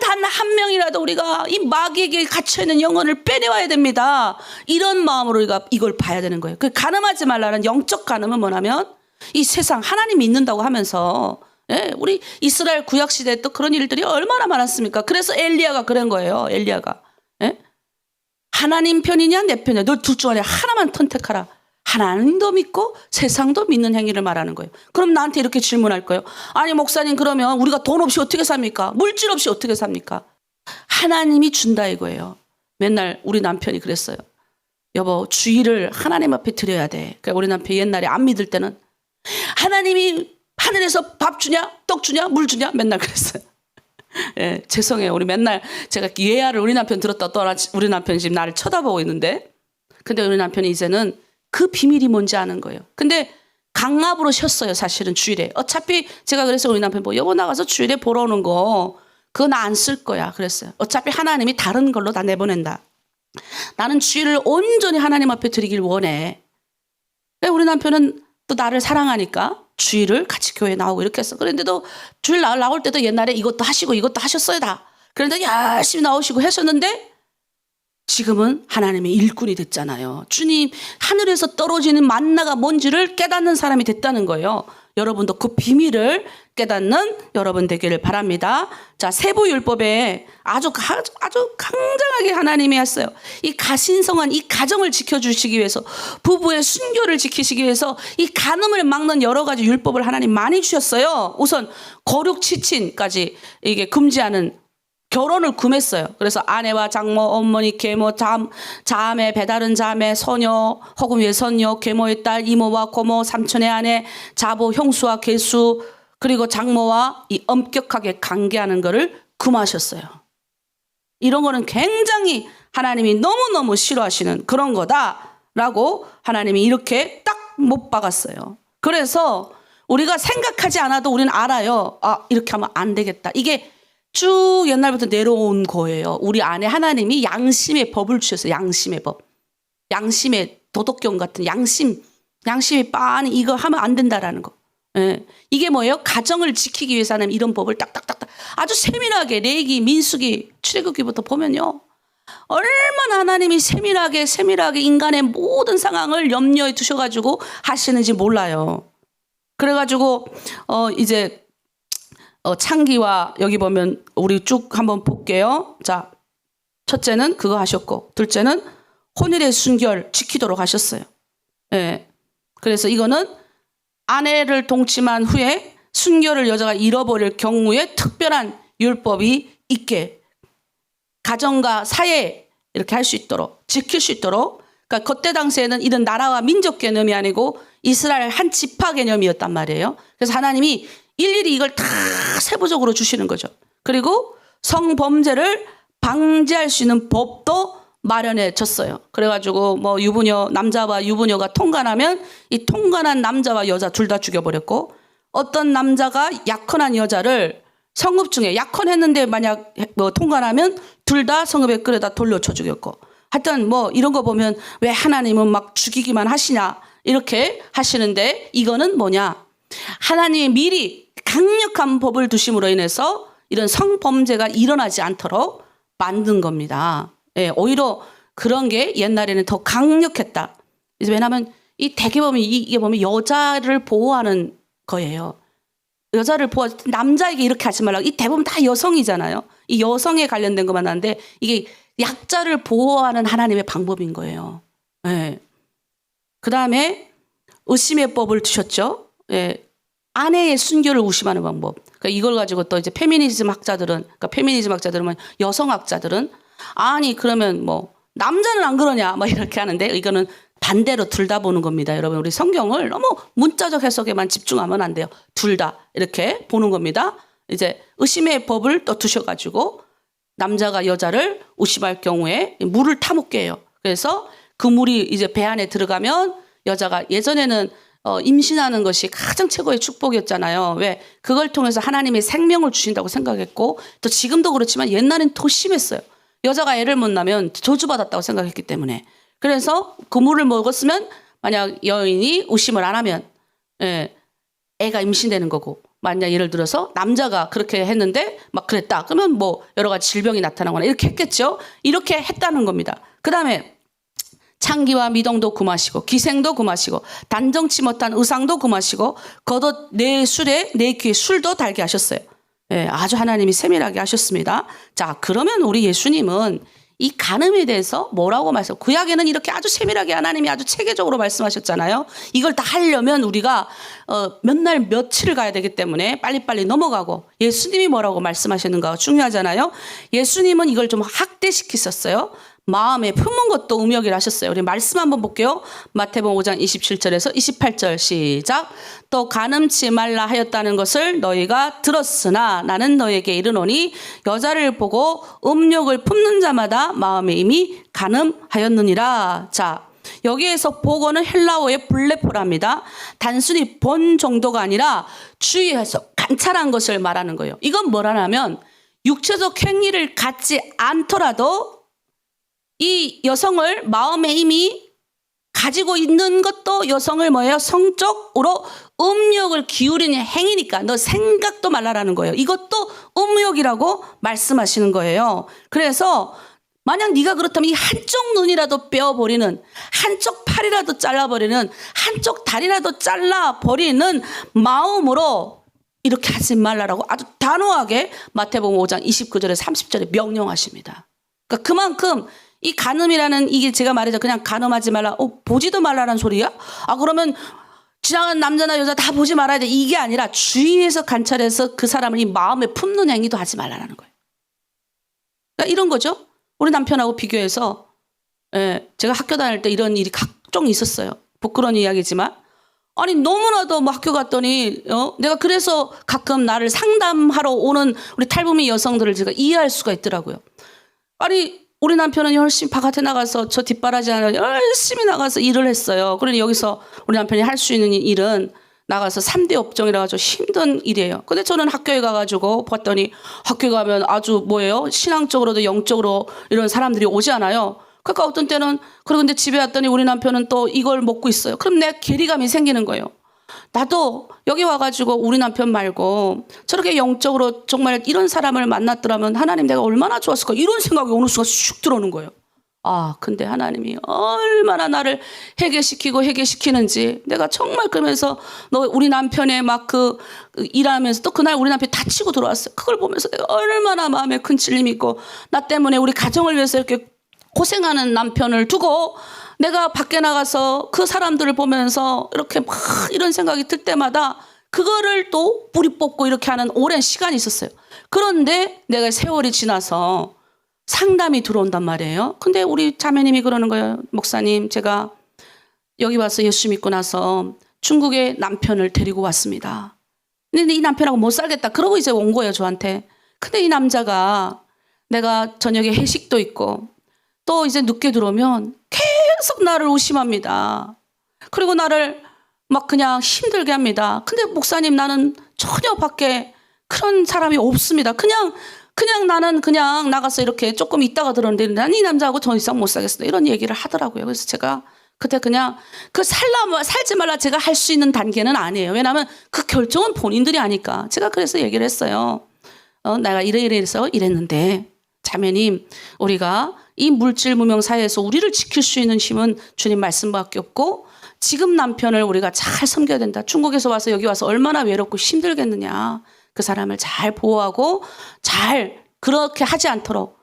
단 한 명이라도 우리가 이 마귀에게 갇혀있는 영혼을 빼내와야 됩니다. 이런 마음으로 우리가 이걸 봐야 되는 거예요. 그 간음하지 말라는 영적 간음은 뭐냐면 이 세상 하나님 믿는다고 하면서 우리 이스라엘 구약시대에 또 그런 일들이 얼마나 많았습니까? 그래서 엘리야가 그런 거예요. 엘리야가 하나님 편이냐 내 편이냐 너 둘 중 안에 하나만 선택하라. 하나님도 믿고 세상도 믿는 행위를 말하는 거예요. 그럼 나한테 이렇게 질문할 거예요. 아니 목사님 그러면 우리가 돈 없이 어떻게 삽니까? 물질 없이 어떻게 삽니까? 하나님이 준다 이거예요. 맨날 우리 남편이 그랬어요. 여보 주일을 하나님 앞에 드려야 돼. 그러니까 우리 남편이 옛날에 안 믿을 때는 하나님이 하늘에서 밥 주냐 떡 주냐 물 주냐 맨날 그랬어요. 예, 죄송해요. 우리 맨날 제가 예야를 우리 남편 들었다 떠나 우리 남편이 지금 나를 쳐다보고 있는데, 근데 우리 남편이 이제는 그 비밀이 뭔지 아는 거예요. 근데 강압으로 쉬었어요. 사실은 주일에. 어차피 제가 그래서 우리 남편 보고 여보 나가서 주일에 보러 오는 거 그거 나 안 쓸 거야 그랬어요. 어차피 하나님이 다른 걸로 다 내보낸다. 나는 주일을 온전히 하나님 앞에 드리길 원해. 우리 남편은 또 나를 사랑하니까 주일을 같이 교회 나오고 이렇게 했어. 그런데도 주일 나올 때도 옛날에 이것도 하시고 이것도 하셨어야 다. 그런데 열심히 나오시고 하셨는데 지금은 하나님의 일꾼이 됐잖아요. 주님 하늘에서 떨어지는 만나가 뭔지를 깨닫는 사람이 됐다는 거예요. 여러분도 그 비밀을 깨닫는 여러분 되기를 바랍니다. 자, 세부율법에 아주 강장하게 하나님이 했어요. 이 가신성한 이 가정을 지켜주시기 위해서, 부부의 순교를 지키시기 위해서 이 간음을 막는 여러 가지 율법을 하나님 많이 주셨어요. 우선 거룩치친까지 이게 금지하는 결혼을 금했어요. 그래서 아내와 장모, 어머니, 계모, 자매, 배다른 자매, 소녀 혹은 외손녀, 계모의 딸, 이모와 고모, 삼촌의 아내, 자부, 형수와 계수, 그리고 장모와 이 엄격하게 관계하는 것을 금하셨어요. 이런 거는 굉장히 하나님이 너무너무 싫어하시는 그런 거다라고 하나님이 이렇게 딱 못 박았어요. 그래서 우리가 생각하지 않아도 우리는 알아요. 아, 이렇게 하면 안 되겠다. 이게 쭉 옛날부터 내려온 거예요. 우리 안에 하나님이 양심의 법을 주셨어요. 양심의 법. 양심의 도덕경 같은 양심이 빤히 이거 하면 안 된다라는 거. 예. 이게 뭐예요? 가정을 지키기 위해서는 이런 법을 딱딱딱딱 아주 세밀하게 레위기, 민수기, 출애굽기부터 보면요. 얼마나 하나님이 세밀하게 인간의 모든 상황을 염려에 두셔가지고 하시는지 몰라요. 그래가지고 이제 창기와 여기 보면 우리 쭉 한번 볼게요. 자, 첫째는 그거 하셨고, 둘째는 혼일의 순결 지키도록 하셨어요. 예. 그래서 이거는 아내를 동침한 후에 순결을 여자가 잃어버릴 경우에 특별한 율법이 있게 가정과 사회 이렇게 할 수 있도록 지킬 수 있도록. 그러니까 그때 당시에는 이런 나라와 민족 개념이 아니고 이스라엘 한 지파 개념이었단 말이에요. 그래서 하나님이 일일이 이걸 다 세부적으로 주시는 거죠. 그리고 성범죄를 방지할 수 있는 법도 마련해 줬어요. 그래가지고 뭐 유부녀, 남자와 유부녀가 통관하면 이 통관한 남자와 여자 둘 다 죽여버렸고, 어떤 남자가 약혼한 여자를 성읍 중에 약혼했는데 만약 뭐 통관하면 둘 다 성읍에 끌어다 돌려쳐 죽였고, 하여튼 뭐 이런 거 보면 왜 하나님은 막 죽이기만 하시냐 이렇게 하시는데, 이거는 뭐냐, 하나님이 미리 강력한 법을 두심으로 인해서 이런 성범죄가 일어나지 않도록 만든 겁니다. 예, 오히려 그런 게 옛날에는 더 강력했다. 왜냐하면 이 대개 보면 이게 보면 여자를 보호하는 거예요. 여자를 남자에게 이렇게 하지 말라고. 이 대부분 다 여성이잖아요. 이 여성에 관련된 것만 하는데 이게 약자를 보호하는 하나님의 방법인 거예요. 예. 그 다음에 의심의 법을 두셨죠. 예. 아내의 순결을 의심하는 방법. 그러니까 이걸 가지고 또 이제 페미니즘 학자들은 여성 학자들은 아니 그러면 뭐 남자는 안 그러냐 막 이렇게 하는데, 이거는 반대로 둘 다 보는 겁니다. 여러분, 우리 성경을 너무 문자적 해석에만 집중하면 안 돼요. 둘 다 이렇게 보는 겁니다. 이제 의심의 법을 또 두셔가지고 남자가 여자를 의심할 경우에 물을 타먹게 해요. 그래서 그 물이 이제 배 안에 들어가면 여자가, 예전에는 임신하는 것이 가장 최고의 축복이었잖아요. 왜? 그걸 통해서 하나님이 생명을 주신다고 생각했고, 또 지금도 그렇지만 옛날엔 더 심했어요. 여자가 애를 못 낳으면 저주받았다고 생각했기 때문에. 그래서 그 물을 먹었으면 만약 여인이 의심을 안 하면 애가 임신되는 거고, 만약 예를 들어서 남자가 그렇게 했는데 막 그랬다 그러면 뭐 여러 가지 질병이 나타나거나 이렇게 했겠죠. 이렇게 했다는 겁니다. 그 다음에 창기와 미동도 금하시고, 기생도 금하시고, 단정치 못한 의상도 금하시고, 겉옷 내 술에 내 귀에 술도 달게 하셨어요. 예, 아주 하나님이 세밀하게 하셨습니다. 자, 그러면 우리 예수님은 이 간음에 대해서 뭐라고 말씀? 구약에는 이렇게 아주 세밀하게 하나님이 아주 체계적으로 말씀하셨잖아요. 이걸 다 하려면 우리가 몇 날 며칠을 가야 되기 때문에 빨리빨리 넘어가고, 예수님이 뭐라고 말씀하셨는가 중요하잖아요. 예수님은 이걸 좀 확대시키셨어요. 마음에 품은 것도 음욕이라 하셨어요. 우리 말씀 한번 볼게요. 마태복음 5장 27절에서 28절 시작. 또 간음치 말라 하였다는 것을 너희가 들었으나 나는 너희에게 이르노니 여자를 보고 음욕을 품는 자마다 마음에 이미 간음하였느니라. 자, 여기에서 보고는 헬라어의 블레포랍니다. 단순히 본 정도가 아니라 주의해서 관찰한 것을 말하는 거예요. 이건 뭐라냐면 육체적 행위를 갖지 않더라도 이 여성을 마음에 이미 가지고 있는 것도 여성을 뭐예요? 성적으로 음욕을 기울이는 행위니까 너 생각도 말라라는 거예요. 이것도 음욕이라고 말씀하시는 거예요. 그래서 만약 네가 그렇다면 이 한쪽 눈이라도 빼어버리는, 한쪽 팔이라도 잘라버리는, 한쪽 다리라도 잘라버리는 마음으로 이렇게 하지 말라라고 아주 단호하게 마태복음 5장 29절에 30절에 명령하십니다. 그러니까 그만큼 이 간음이라는 이게 제가 말해서 그냥 간음하지 말라, 보지도 말라는 소리야? 그러면 지나가는 남자나 여자 다 보지 말아야 돼. 이게 아니라 주의해서 관찰해서 그 사람을 이 마음에 품는 행위도 하지 말라는 거예요. 그러니까 이런 거죠. 우리 남편하고 비교해서 제가 학교 다닐 때 이런 일이 각종 있었어요. 부끄러운 이야기지만 아니 너무나도 뭐 학교 갔더니 내가 그래서 가끔 나를 상담하러 오는 우리 탈북민 여성들을 제가 이해할 수가 있더라고요. 아니 우리 남편은 열심히 바깥에 나가서 저 뒷바라지 하나 열심히 나가서 일을 했어요. 그러니 여기서 우리 남편이 할 수 있는 일은 나가서 3대 업종이라 가지고 힘든 일이에요. 근데 저는 학교에 가가지고 봤더니 학교에 가면 아주 뭐예요? 신앙적으로도 영적으로 이런 사람들이 오지 않아요. 그러니까 어떤 때는 그런데 집에 왔더니 우리 남편은 또 이걸 먹고 있어요. 그럼 내 괴리감이 생기는 거예요. 나도 여기 와가지고 우리 남편 말고 저렇게 영적으로 정말 이런 사람을 만났더라면 하나님 내가 얼마나 좋았을까 이런 생각이 어느 순간 슉 들어오는 거예요. 근데 하나님이 얼마나 나를 회개시키는지 내가 정말 그러면서 우리 남편의 막 일하면서 또 그날 우리 남편이 다치고 들어왔어요. 그걸 보면서 내가 얼마나 마음에 큰 찔림이 있고 나 때문에 우리 가정을 위해서 이렇게 고생하는 남편을 두고 내가 밖에 나가서 그 사람들을 보면서 이렇게 막 이런 생각이 들 때마다 그거를 또 뿌리 뽑고 이렇게 하는 오랜 시간이 있었어요. 그런데 내가 세월이 지나서 상담이 들어온단 말이에요. 근데 우리 자매님이 그러는 거예요. 목사님, 제가 여기 와서 예수 믿고 나서 중국에 남편을 데리고 왔습니다. 근데 이 남편하고 못 살겠다. 그러고 이제 온 거예요, 저한테. 근데 이 남자가 내가 저녁에 회식도 있고 또 이제 늦게 들어오면 계속 나를 의심합니다. 그리고 나를 막 그냥 힘들게 합니다. 근데 목사님, 나는 전혀 밖에 그런 사람이 없습니다. 그냥 나는 그냥 나가서 이렇게 조금 있다가 들었는데 난 이 남자하고 더 이상 못 살겠어. 이런 얘기를 하더라고요. 그래서 제가 그때 그냥 살지 말라 제가 할 수 있는 단계는 아니에요. 왜냐하면 그 결정은 본인들이 하니까. 제가 그래서 얘기를 했어요. 내가 이래서 이랬는데 자매님, 우리가 이 물질 무명 사회에서 우리를 지킬 수 있는 힘은 주님 말씀밖에 없고 지금 남편을 우리가 잘 섬겨야 된다. 중국에서 와서 여기 와서 얼마나 외롭고 힘들겠느냐. 그 사람을 잘 보호하고 잘 그렇게 하지 않도록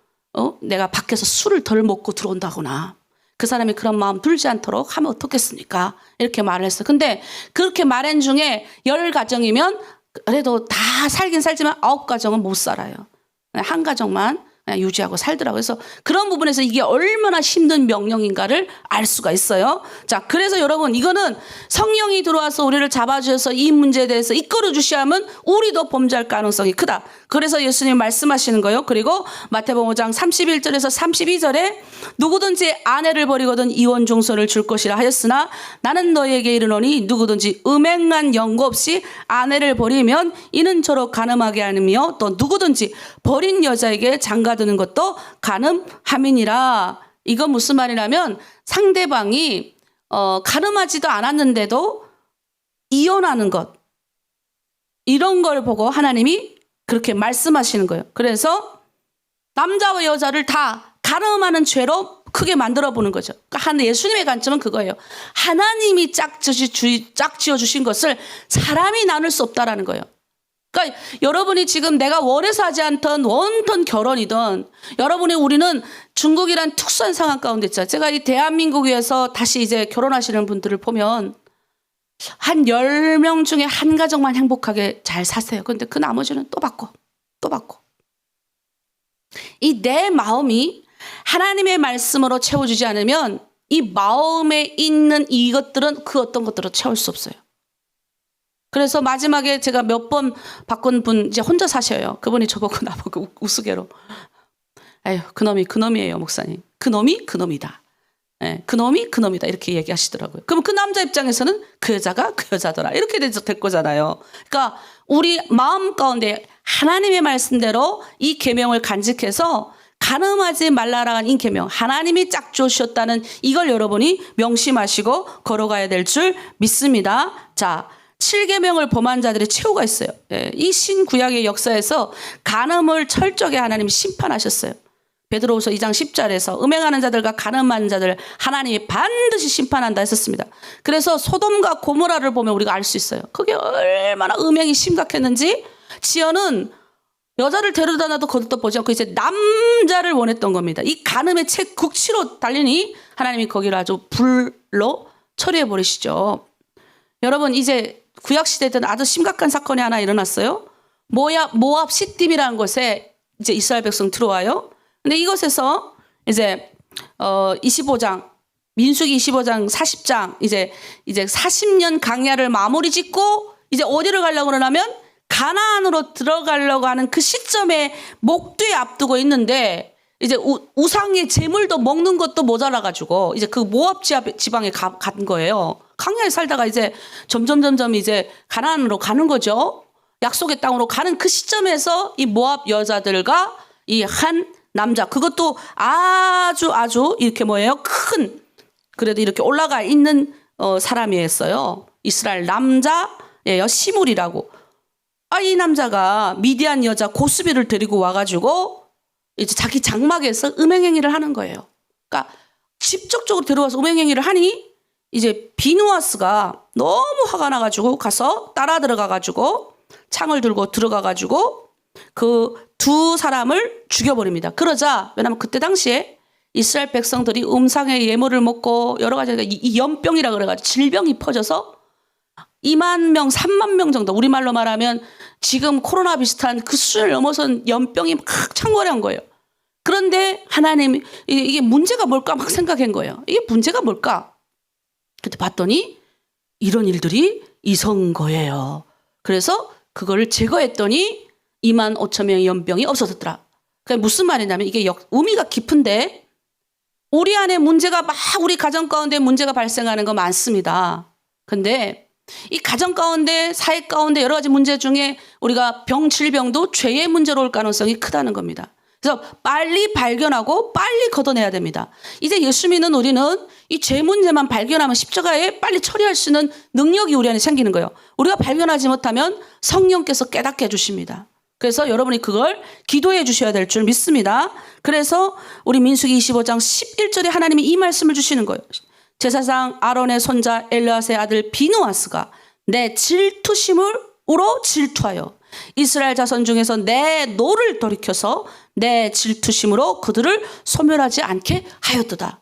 내가 밖에서 술을 덜 먹고 들어온다거나 그 사람이 그런 마음 들지 않도록 하면 어떻겠습니까? 이렇게 말을 했어요. 근데 그렇게 말한 중에 10가정이면 그래도 다 살긴 살지만 9가정은 못 살아요. 한 가정만 그냥 유지하고 살더라고요. 그래서 그런 부분에서 이게 얼마나 힘든 명령인가를 알 수가 있어요. 자, 그래서 여러분 이거는 성령이 들어와서 우리를 잡아주셔서 이 문제에 대해서 이끌어 주시면 우리도 범죄할 가능성이 크다. 그래서 예수님 말씀하시는 거예요. 그리고 마태복음 5장 31절에서 32절에 누구든지 아내를 버리거든 이혼 종서를 줄 것이라 하였으나 나는 너희에게 이르노니 누구든지 음행한 연고 없이 아내를 버리면 이는 저로 간음하게 하며 또 누구든지 버린 여자에게 장가드는 것도 간음함이니라. 이건 무슨 말이냐면 상대방이 간음하지도 않았는데도 이혼하는 것, 이런 걸 보고 하나님이 그렇게 말씀하시는 거예요. 그래서 남자와 여자를 다 간음하는 죄로 크게 만들어 보는 거죠. 그러니까 예수님의 관점은 그거예요. 하나님이 짝 지어주신 것을 사람이 나눌 수 없다라는 거예요. 그러니까 여러분이 지금 내가 원해서 하지 않던 원턴 결혼이든 우리는 중국이란 특수한 상황 가운데 있잖아요. 제가 이 대한민국에서 다시 이제 결혼하시는 분들을 보면 한 10명 중에 한 가정만 행복하게 잘 사세요. 그런데 그 나머지는 또 바꿔. 이 내 마음이 하나님의 말씀으로 채워주지 않으면 이 마음에 있는 이것들은 그 어떤 것들로 채울 수 없어요. 그래서 마지막에 제가 몇 번 바꾼 분 이제 혼자 사셔요. 그분이 저보고 나보고 우스개로 에휴 그놈이에요 목사님. 그놈이다. 네, 그놈이다 이렇게 얘기하시더라고요. 그럼 그 남자 입장에서는 그 여자가 그 여자더라 이렇게 될 거잖아요. 그러니까 우리 마음 가운데 하나님의 말씀대로 이 계명을 간직해서 간음하지 말라라는 이 계명, 하나님이 짝 주셨다는 이걸 여러분이 명심하시고 걸어가야 될 줄 믿습니다. 자, 7계명을 범한 자들의 최후가 있어요. 예, 이 신구약의 역사에서 간음을 철저하게 하나님이 심판하셨어요. 베드로후서 2장 10절에서 음행하는 자들과 간음하는 자들 하나님이 반드시 심판한다 했었습니다. 그래서 소돔과 고모라를 보면 우리가 알 수 있어요. 그게 얼마나 음행이 심각했는지. 지연은 여자를 데려다 놔도 거들떠 보지 않고 이제 남자를 원했던 겁니다. 이 간음의 극치로 달리니 하나님이 거기를 아주 불로 처리해 버리시죠. 여러분 이제 구약시대 때는 아주 심각한 사건이 하나 일어났어요. 모압 시딤이라는 곳에 이제 이스라엘 백성 들어와요. 근데 이것에서 이제 25장 민수기 25장 40장 이제 40년 강야를 마무리 짓고 이제 어디를 가려고 그러냐면 가나안으로 들어가려고 하는 그 시점에 목뒤에 앞두고 있는데 이제 우상의 제물도 먹는 것도 모자라 가지고 이제 그 모압 지방에 간 거예요. 강야에 살다가 이제 점점 이제 가나안으로 가는 거죠. 약속의 땅으로 가는 그 시점에서 이 모압 여자들과 이 한 남자 그것도 아주 이렇게 뭐예요? 큰 그래도 이렇게 올라가 있는 사람이었어요. 이스라엘 남자예요. 시물이라고. 이 남자가 미디안 여자 고스비를 데리고 와가지고 이제 자기 장막에서 음행행위를 하는 거예요. 그러니까 직접적으로 데려와서 음행행위를 하니 이제 비누아스가 너무 화가 나가지고 가서 따라 들어가가지고 창을 들고 들어가가지고 그 두 사람을 죽여버립니다. 그러자 왜냐하면 그때 당시에 이스라엘 백성들이 음상의 예물을 먹고 여러 가지 이 연병이라 그래가지고 질병이 퍼져서 2만 명, 3만 명 정도 우리말로 말하면 지금 코로나 비슷한 그 수준을 넘어선 연병이 막 창궐한 거예요. 그런데 하나님이 이게 문제가 뭘까 막 생각한 거예요. 이게 문제가 뭘까? 그때 봤더니 이런 일들이 있은 거예요. 그래서 그거를 제거했더니 2만 5천 명의 연병이 없어졌더라. 그게 무슨 말이냐면 이게 의미가 깊은데 우리 안에 문제가 막 우리 가정 가운데 문제가 발생하는 거 많습니다. 근데 이 가정 가운데 사회 가운데 여러 가지 문제 중에 우리가 질병도 죄의 문제로 올 가능성이 크다는 겁니다. 그래서 빨리 발견하고 빨리 걷어내야 됩니다. 이제 예수 믿는 우리는 이 죄 문제만 발견하면 십자가에 빨리 처리할 수 있는 능력이 우리 안에 생기는 거예요. 우리가 발견하지 못하면 성령께서 깨닫게 해주십니다. 그래서 여러분이 그걸 기도해 주셔야 될 줄 믿습니다. 그래서 우리 민수기 25장 11절에 하나님이 이 말씀을 주시는 거예요. 제사장 아론의 손자 엘르아스의 아들 비누아스가 내 질투심으로 질투하여 이스라엘 자손 중에서 내 노를 돌이켜서 내 질투심으로 그들을 소멸하지 않게 하였도다.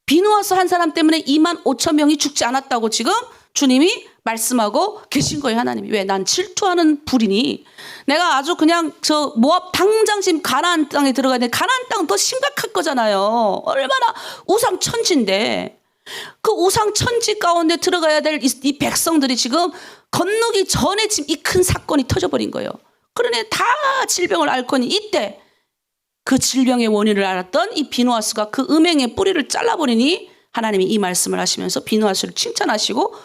비누아스 한 사람 때문에 2만 5천 명이 죽지 않았다고 지금 주님이 말씀하고 계신 거예요. 하나님이. 왜? 난 질투하는 불이니 내가 아주 그냥 저 모압 당장 지금 가나안 땅에 들어가야 돼. 가나안 땅은 더 심각할 거잖아요. 얼마나 우상 천지인데 그 우상 천지 가운데 들어가야 될 이 백성들이 지금 건너기 전에 지금 이 큰 사건이 터져버린 거예요. 그러니 다 질병을 앓거니 이때 그 질병의 원인을 알았던 이 비누아스가 그 음행의 뿌리를 잘라버리니 하나님이 이 말씀을 하시면서 비누아스를 칭찬하시고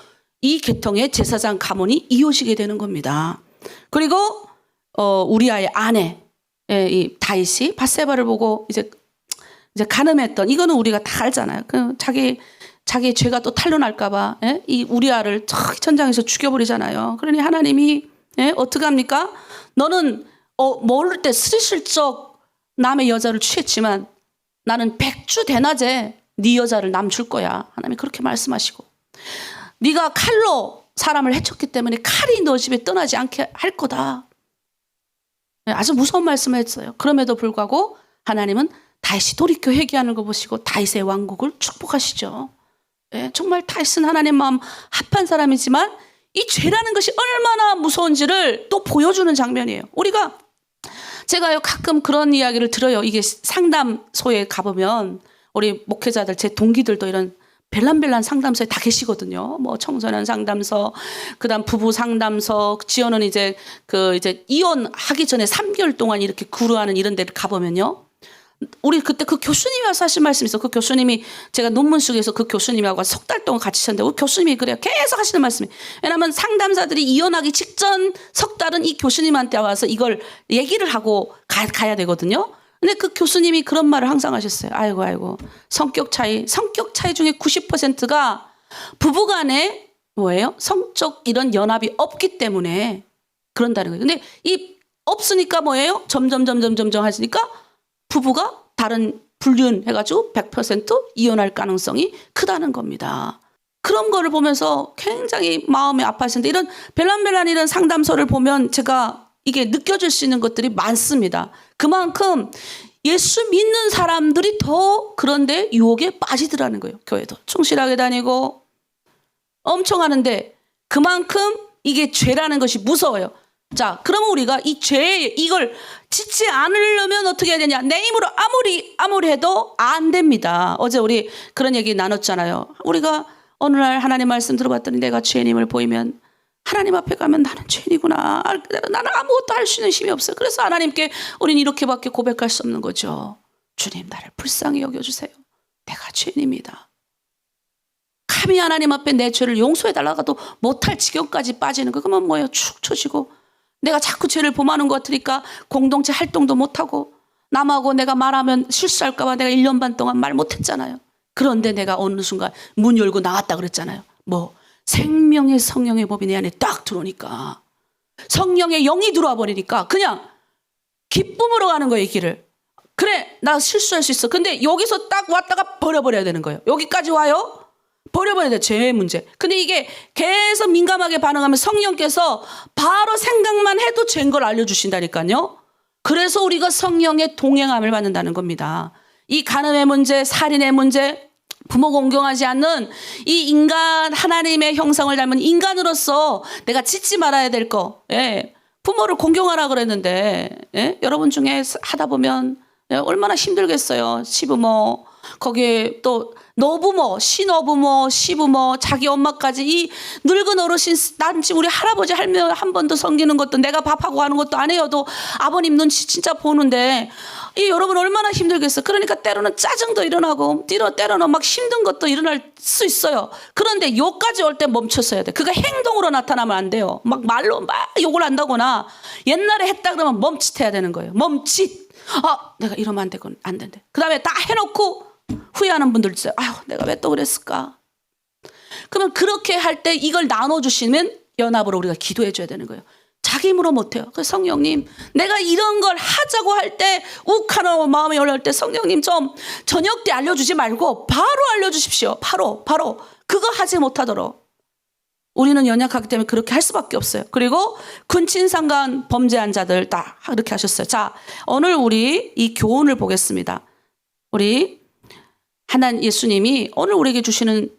이 계통의 제사장 가문이 이어지게 되는 겁니다. 그리고 우리아의 아내 이 다윗이 밧세바를 보고 이제 간음했던 이거는 우리가 다 알잖아요. 그 자기 죄가 또 탄로날까봐 이 우리아를 천장에서 죽여버리잖아요. 그러니 하나님이 어떻게 합니까? 너는 모를 때 스리슬쩍 남의 여자를 취했지만 나는 백주 대낮에 네 여자를 남 줄 거야. 하나님이 그렇게 말씀하시고 네가 칼로 사람을 해쳤기 때문에 칼이 너 집에 떠나지 않게 할 거다. 아주 무서운 말씀을 했어요. 그럼에도 불구하고 하나님은 다윗이 돌이켜 회개하는 거 보시고 다윗의 왕국을 축복하시죠. 정말 다윗은 하나님 마음 합한 사람이지만 이 죄라는 것이 얼마나 무서운지를 또 보여주는 장면이에요. 우리가 제가요 가끔 그런 이야기를 들어요. 이게 상담소에 가보면 우리 목회자들, 제 동기들도 이런 별난별난 상담소에 다 계시거든요. 뭐 청소년 상담소, 그다음 부부 상담소, 지연은 이제 이제 이혼하기 전에 3개월 동안 이렇게 구루하는 이런 데를 가보면요. 우리 그때 그 교수님이 와서 하신 말씀이 있어. 그 교수님이 제가 논문 속에서 그 교수님하고 석 달 동안 같이 있었는데 우리 교수님이 그래요. 계속 하시는 말씀이. 왜냐하면 상담사들이 이혼하기 직전 석 달은 이 교수님한테 와서 이걸 얘기를 하고 가야 되거든요. 근데 그 교수님이 그런 말을 항상 하셨어요. 아이고 성격 차이 중에 90%가 부부간에 뭐예요? 성적 이런 연합이 없기 때문에 그런다는 거예요. 근데 이 없으니까 뭐예요? 점점 하시니까 부부가 다른 불륜해가지고 100% 이혼할 가능성이 크다는 겁니다. 그런 거를 보면서 굉장히 마음이 아파하시는데 이런 별난별난 이런 상담소를 보면 제가 이게 느껴질 수 있는 것들이 많습니다. 그만큼 예수 믿는 사람들이 더 그런데 유혹에 빠지더라는 거예요. 교회도 충실하게 다니고 엄청 하는데 그만큼 이게 죄라는 것이 무서워요. 자, 그러면 우리가 이 죄에 이걸 짓지 않으려면 어떻게 해야 되냐? 내 힘으로 아무리 해도 안 됩니다. 어제 우리 그런 얘기 나눴잖아요. 우리가 어느 날 하나님 말씀 들어봤더니 내가 죄인임을 보이면 하나님 앞에 가면 나는 죄인이구나. 나는 아무것도 할 수 있는 힘이 없어요. 그래서 하나님께 우리는 이렇게밖에 고백할 수 없는 거죠. 주님, 나를 불쌍히 여겨주세요. 내가 죄인입니다. 감히 하나님 앞에 내 죄를 용서해달라고 해도 못할 지경까지 빠지는 거. 그러면 뭐예요? 축 처지고 내가 자꾸 죄를 범하는 것 같으니까 공동체 활동도 못하고 남하고 내가 말하면 실수할까 봐 내가 1년 반 동안 말 못했잖아요. 그런데 내가 어느 순간 문 열고 나왔다 그랬잖아요. 뭐 생명의 성령의 법이 내 안에 딱 들어오니까 성령의 영이 들어와 버리니까 그냥 기쁨으로 가는 거예요. 이 길을. 그래, 나 실수할 수 있어. 근데 여기서 딱 왔다가 버려버려야 되는 거예요. 여기까지 와요. 버려버려야 돼. 죄의 문제. 근데 이게 계속 민감하게 반응하면 성령께서 바로 생각만 해도 죄인 걸 알려주신다니까요. 그래서 우리가 성령의 동행함을 받는다는 겁니다. 이 간음의 문제, 살인의 문제, 부모 공경하지 않는 이 인간, 하나님의 형상을 닮은 인간으로서 내가 짓지 말아야 될 거. 예. 부모를 공경하라 그랬는데 예? 여러분 중에 하다 보면 예? 얼마나 힘들겠어요. 시부모, 거기에 또 노부모, 시노부모, 시부모, 자기 엄마까지 이 늙은 어르신, 난 지금 우리 할아버지 할머니 한 번 더 섬기는 것도 내가 밥하고 하는 것도 안 해요도 아버님 눈치 진짜 보는데 이 여러분 얼마나 힘들겠어. 그러니까 때로는 짜증도 일어나고 때로는 막 힘든 것도 일어날 수 있어요. 그런데 욕까지 올 때 멈췄어야 돼. 그거 행동으로 나타나면 안 돼요. 막 말로 막 욕을 한다거나 옛날에 했다 그러면 멈칫해야 되는 거예요. 멈칫. 아, 내가 이러면 안 된대. 그 다음에 다 해놓고 후회하는 분들 있어요. 아유, 내가 왜 또 그랬을까? 그러면 그렇게 할 때 이걸 나눠주시면 연합으로 우리가 기도해 줘야 되는 거예요. 자기 힘으로 못해요. 그래서 성령님, 내가 이런 걸 하자고 할 때 욱하는 마음이 올라올 때 성령님 좀 저녁 때 알려주지 말고 바로 알려주십시오. 바로 그거 하지 못하도록. 우리는 연약하기 때문에 그렇게 할 수밖에 없어요. 그리고 군친상간 범죄한 자들 다 이렇게 하셨어요. 자, 오늘 우리 이 교훈을 보겠습니다. 우리 하나님 예수님이 오늘 우리에게 주시는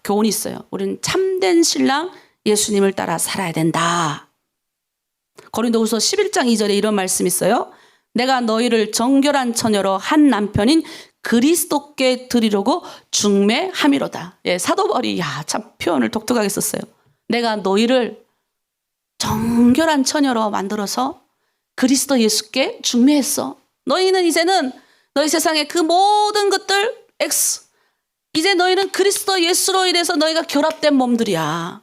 교훈이 있어요. 우리는 참된 신랑 예수님을 따라 살아야 된다. 고린도후서 11장 2절에 이런 말씀이 있어요. 내가 너희를 정결한 처녀로 한 남편인 그리스도께 드리려고 중매함이로다. 예, 사도 바울이 참 표현을 독특하게 썼어요. 내가 너희를 정결한 처녀로 만들어서 그리스도 예수께 중매했어. 너희는 이제는 너희 세상의 그 모든 것들 이제 너희는 그리스도 예수로 인해서 너희가 결합된 몸들이야.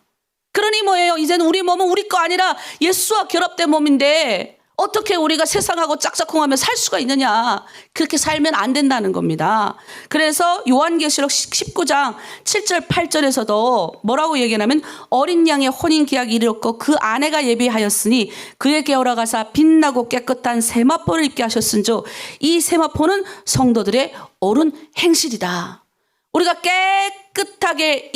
그러니 뭐예요? 이제는 우리 몸은 우리 거 아니라 예수와 결합된 몸인데 어떻게 우리가 세상하고 짝짝꿍하며 살 수가 있느냐. 그렇게 살면 안 된다는 겁니다. 그래서 요한계시록 19장 7절 8절에서도 뭐라고 얘기하냐면 어린 양의 혼인 계약이 이르렀고 그 아내가 예비하였으니 그에게 오라가사 빛나고 깨끗한 세마포를 입게 하셨은즉 이 세마포는 성도들의 옳은 행실이다. 우리가 깨끗하게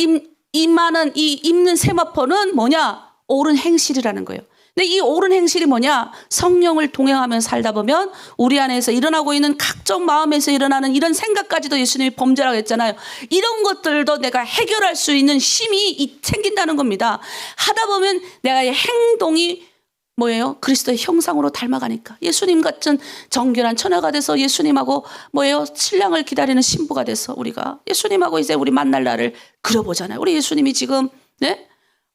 임하는 이 입는 세마포는 뭐냐? 옳은 행실이라는 거예요. 근데 이 옳은 행실이 뭐냐? 성령을 동행하면서 살다 보면 우리 안에서 일어나고 있는 각종 마음에서 일어나는 이런 생각까지도 예수님이 범죄라고 했잖아요. 이런 것들도 내가 해결할 수 있는 힘이 생긴다는 겁니다. 하다 보면 내가 행동이 뭐예요? 그리스도의 형상으로 닮아가니까. 예수님 같은 정결한 처녀가 돼서 예수님하고 뭐예요? 신랑을 기다리는 신부가 돼서 우리가 예수님하고 이제 우리 만날 날을 그려보잖아요. 우리 예수님이 지금 네?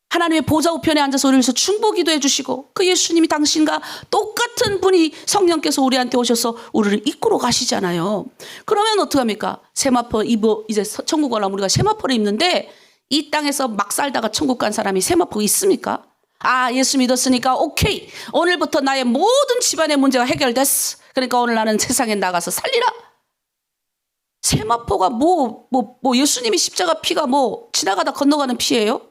하나님의 보좌 우편에 앉아서 우리를 위해서 중보기도 해주시고 그 예수님이 당신과 똑같은 분이 성령께서 우리한테 오셔서 우리를 이끌어 가시잖아요. 그러면 어떡합니까? 세마포 입어 이제 천국 가려면 우리가 세마포를 입는데 이 땅에서 막 살다가 천국 간 사람이 세마포 있습니까? 아, 예수 믿었으니까 오케이. 오늘부터 나의 모든 집안의 문제가 해결됐어. 그러니까 오늘 나는 세상에 나가서 살리라. 세마포가 예수님이 십자가 피가 지나가다 건너가는 피예요?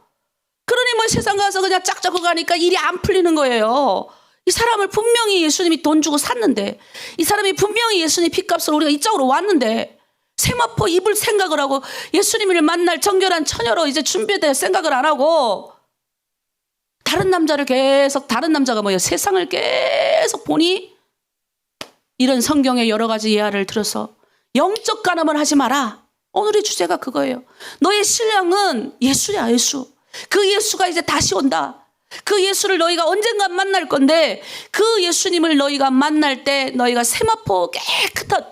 그러니 세상 가서 그냥 짝짝고 가니까 일이 안 풀리는 거예요. 이 사람을 분명히 예수님이 돈 주고 샀는데, 이 사람이 분명히 예수님 피값으로 우리가 이쪽으로 왔는데, 세마포 입을 생각을 하고 예수님을 만날 정결한 처녀로 이제 준비될 생각을 안 하고 다른 남자가 뭐예요? 세상을 계속 보니 이런 성경의 여러 가지 예화를 들어서 영적 간음을 하지 마라. 오늘의 주제가 그거예요. 너의 신랑은 예수야, 예수. 그 예수가 이제 다시 온다. 그 예수를 너희가 언젠간 만날 건데 그 예수님을 너희가 만날 때 너희가 세마포 깨끗한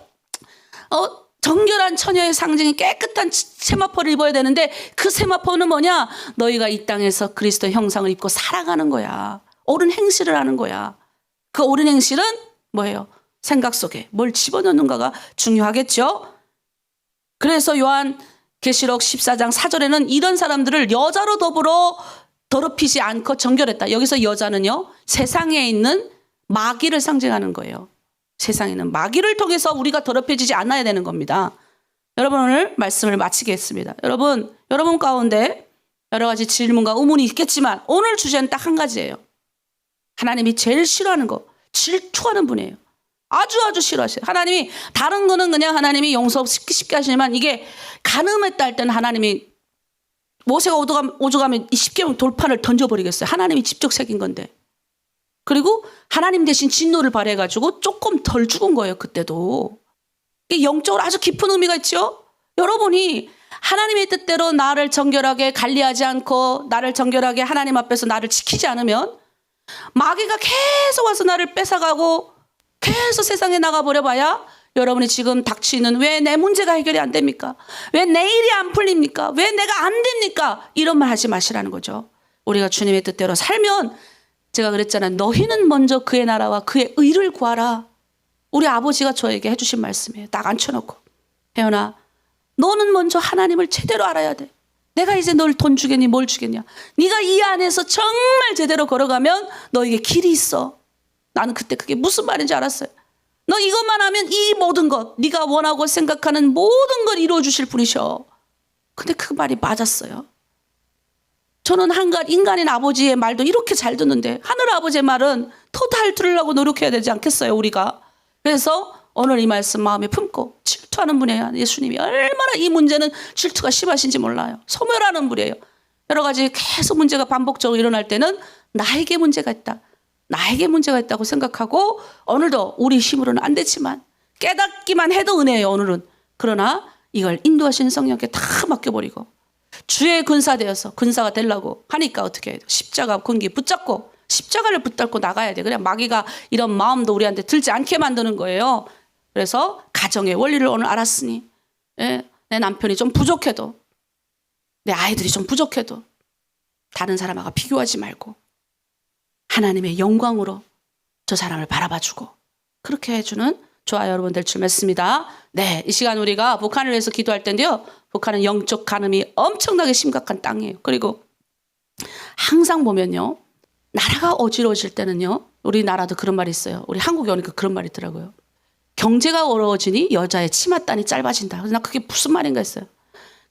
정결한 처녀의 상징이 깨끗한 세마포를 입어야 되는데 그 세마포는 뭐냐? 너희가 이 땅에서 그리스도 형상을 입고 살아가는 거야. 옳은 행실을 하는 거야. 그 옳은 행실은 뭐예요? 생각 속에 뭘 집어넣는가가 중요하겠죠. 그래서 요한계시록 14장 4절에는 이런 사람들을 여자로 더불어 더럽히지 않고 정결했다. 여기서 여자는요, 세상에 있는 마귀를 상징하는 거예요. 세상에 있는 마귀를 통해서 우리가 더럽혀지지 않아야 되는 겁니다. 여러분, 오늘 말씀을 마치겠습니다. 여러분 가운데 여러 가지 질문과 의문이 있겠지만 오늘 주제는 딱 한 가지예요. 하나님이 제일 싫어하는 거, 질투하는 분이에요. 아주 싫어하셔요. 하나님이 다른 거는 그냥 하나님이 용서 쉽게 하시지만 이게 간음했다 할 때는 하나님이 모세가 오죽하면 이 십계명 돌판을 던져버리겠어요. 하나님이 직접 새긴 건데. 그리고 하나님 대신 진노를 발해가지고 조금 덜 죽은 거예요. 그때도. 이게 영적으로 아주 깊은 의미가 있죠. 여러분이 하나님의 뜻대로 나를 정결하게 관리하지 않고 나를 정결하게 하나님 앞에서 나를 지키지 않으면 마귀가 계속 와서 나를 뺏어가고 계속 세상에 나가버려봐야 여러분이 지금 닥치는 왜 내 문제가 해결이 안 됩니까? 왜 내 일이 안 풀립니까? 왜 내가 안 됩니까? 이런 말 하지 마시라는 거죠. 우리가 주님의 뜻대로 살면 제가 그랬잖아요. 너희는 먼저 그의 나라와 그의 의를 구하라. 우리 아버지가 저에게 해주신 말씀이에요. 딱 앉혀놓고. 혜연아, 너는 먼저 하나님을 제대로 알아야 돼. 내가 이제 널 돈 주겠니? 뭘 주겠냐? 네가 이 안에서 정말 제대로 걸어가면 너에게 길이 있어. 나는 그때 그게 무슨 말인지 알았어요. 너 이것만 하면 이 모든 것, 네가 원하고 생각하는 모든 걸 이루어 주실 분이셔. 근데 그 말이 맞았어요. 저는 인간인 아버지의 말도 이렇게 잘 듣는데 하늘 아버지의 말은 더 잘 들으려고 노력해야 되지 않겠어요, 우리가? 그래서 오늘 이 말씀 마음에 품고 질투하는 분이에요. 예수님이 얼마나 이 문제는 질투가 심하신지 몰라요. 소멸하는 분이에요. 여러 가지 계속 문제가 반복적으로 일어날 때는 나에게 문제가 있다. 나에게 문제가 있다고 생각하고 오늘도 우리 힘으로는 안 되지만 깨닫기만 해도 은혜예요, 오늘은. 그러나 이걸 인도하시는 성령께 다 맡겨버리고 주의 군사되어서 군사가 되려고 하니까 어떻게 해야 돼요? 십자가 군기 붙잡고 십자가를 붙잡고 나가야 돼. 그냥 마귀가 이런 마음도 우리한테 들지 않게 만드는 거예요. 그래서 가정의 원리를 오늘 알았으니 내 남편이 좀 부족해도 내 아이들이 좀 부족해도 다른 사람하고 비교하지 말고 하나님의 영광으로 저 사람을 바라봐주고 그렇게 해주는 저와 여러분 될 줄 믿습니다. 네, 이 시간 우리가 북한을 위해서 기도할 텐데요. 북한은 영적 간음이 엄청나게 심각한 땅이에요. 그리고 항상 보면요. 나라가 어지러워질 때는요. 우리나라도 그런 말이 있어요. 우리 한국에 오니까 그런 말이 있더라고요. 경제가 어려워지니 여자의 치맛단이 짧아진다. 그래서 나 그게 무슨 말인가 했어요.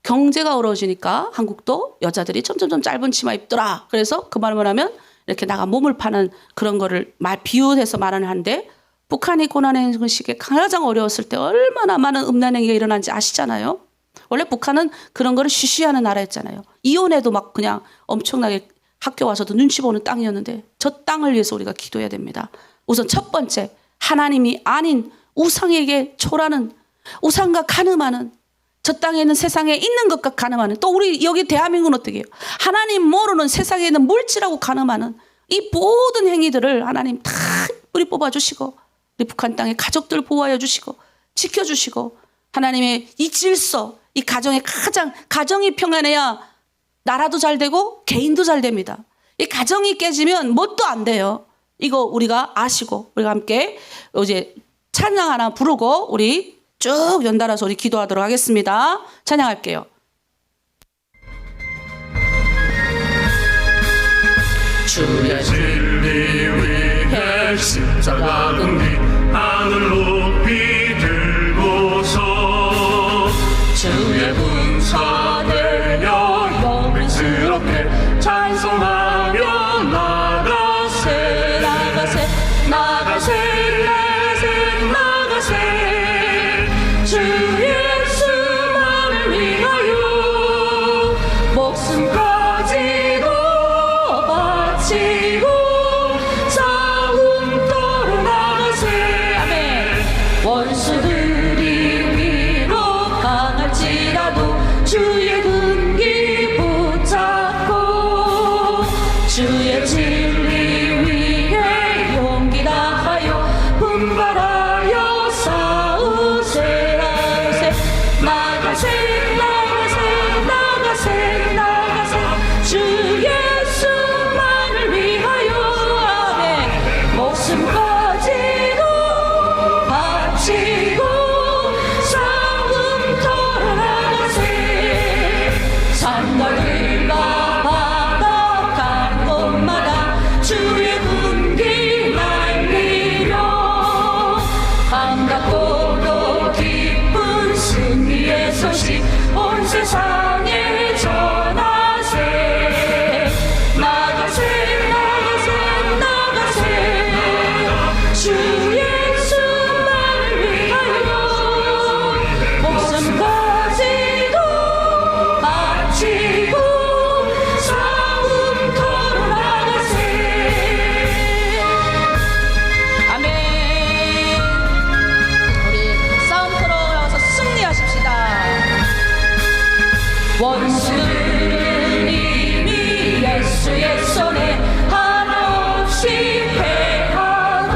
경제가 어려워지니까 한국도 여자들이 점점 짧은 치마 입더라. 그래서 그 말을 하면 이렇게 나가 몸을 파는 그런 거를 비유해서 말을 하는데 북한이 고난의 시기에 가장 어려웠을 때 얼마나 많은 음란행위가 일어난지 아시잖아요. 원래 북한은 그런 거를 쉬쉬하는 나라였잖아요. 이혼해도 막 그냥 엄청나게 학교 와서도 눈치 보는 땅이었는데 저 땅을 위해서 우리가 기도해야 됩니다. 우선 첫 번째, 하나님이 아닌 우상에게 초라는 우상과 간음하는 저 땅에 있는 세상에 있는 것과 간음하는 또 우리 여기 대한민국은 어떻게 해요? 하나님 모르는 세상에 있는 물질하고 간음하는 이 모든 행위들을 하나님 다 뿌리 뽑아주시고 우리 북한 땅의 가족들 보호하여 주시고 지켜주시고 하나님의 이 질서, 이 가정의 가정이 평안해야 나라도 잘 되고 개인도 잘 됩니다. 이 가정이 깨지면 뭣도 안 돼요. 이거 우리가 아시고 우리가 함께 이제 찬양 하나 부르고 우리 쭉 연달아서 우리 기도하도록 하겠습니다. 찬양할게요. 주의 진리 위에 십자가 등기 하늘 높이 들고서 주의 군사들 영광스럽게 찬송하며 나가세 나가세 나가세 나가세 나가세 주 예수만을 위하여 목숨까지도 바치고 싸움터로 나가세 아멘. 원수들이 위로 강할지라도 주의 군기 붙잡고 주의 진리 위에 용기 다하여 분발하여 싸우세 나가세 나가세 나가세 나가세 나가세 주 예수만을 위하여 아멘. 목숨까지도 바치고 싸움터로 나가세 산들과 바다 가는 곳마다 주의 군기 날리며 반갑고도 기쁜 승리의 소식 온 세상에 전하세 나가세 나가세 나가세 주 예수만을 위하여 목숨까지도 바치고 싸움터로 나가세 아멘. 우리 싸움터로 나가서 승리하십시다. 원수는 이미 예수의 손에 한없이 패하고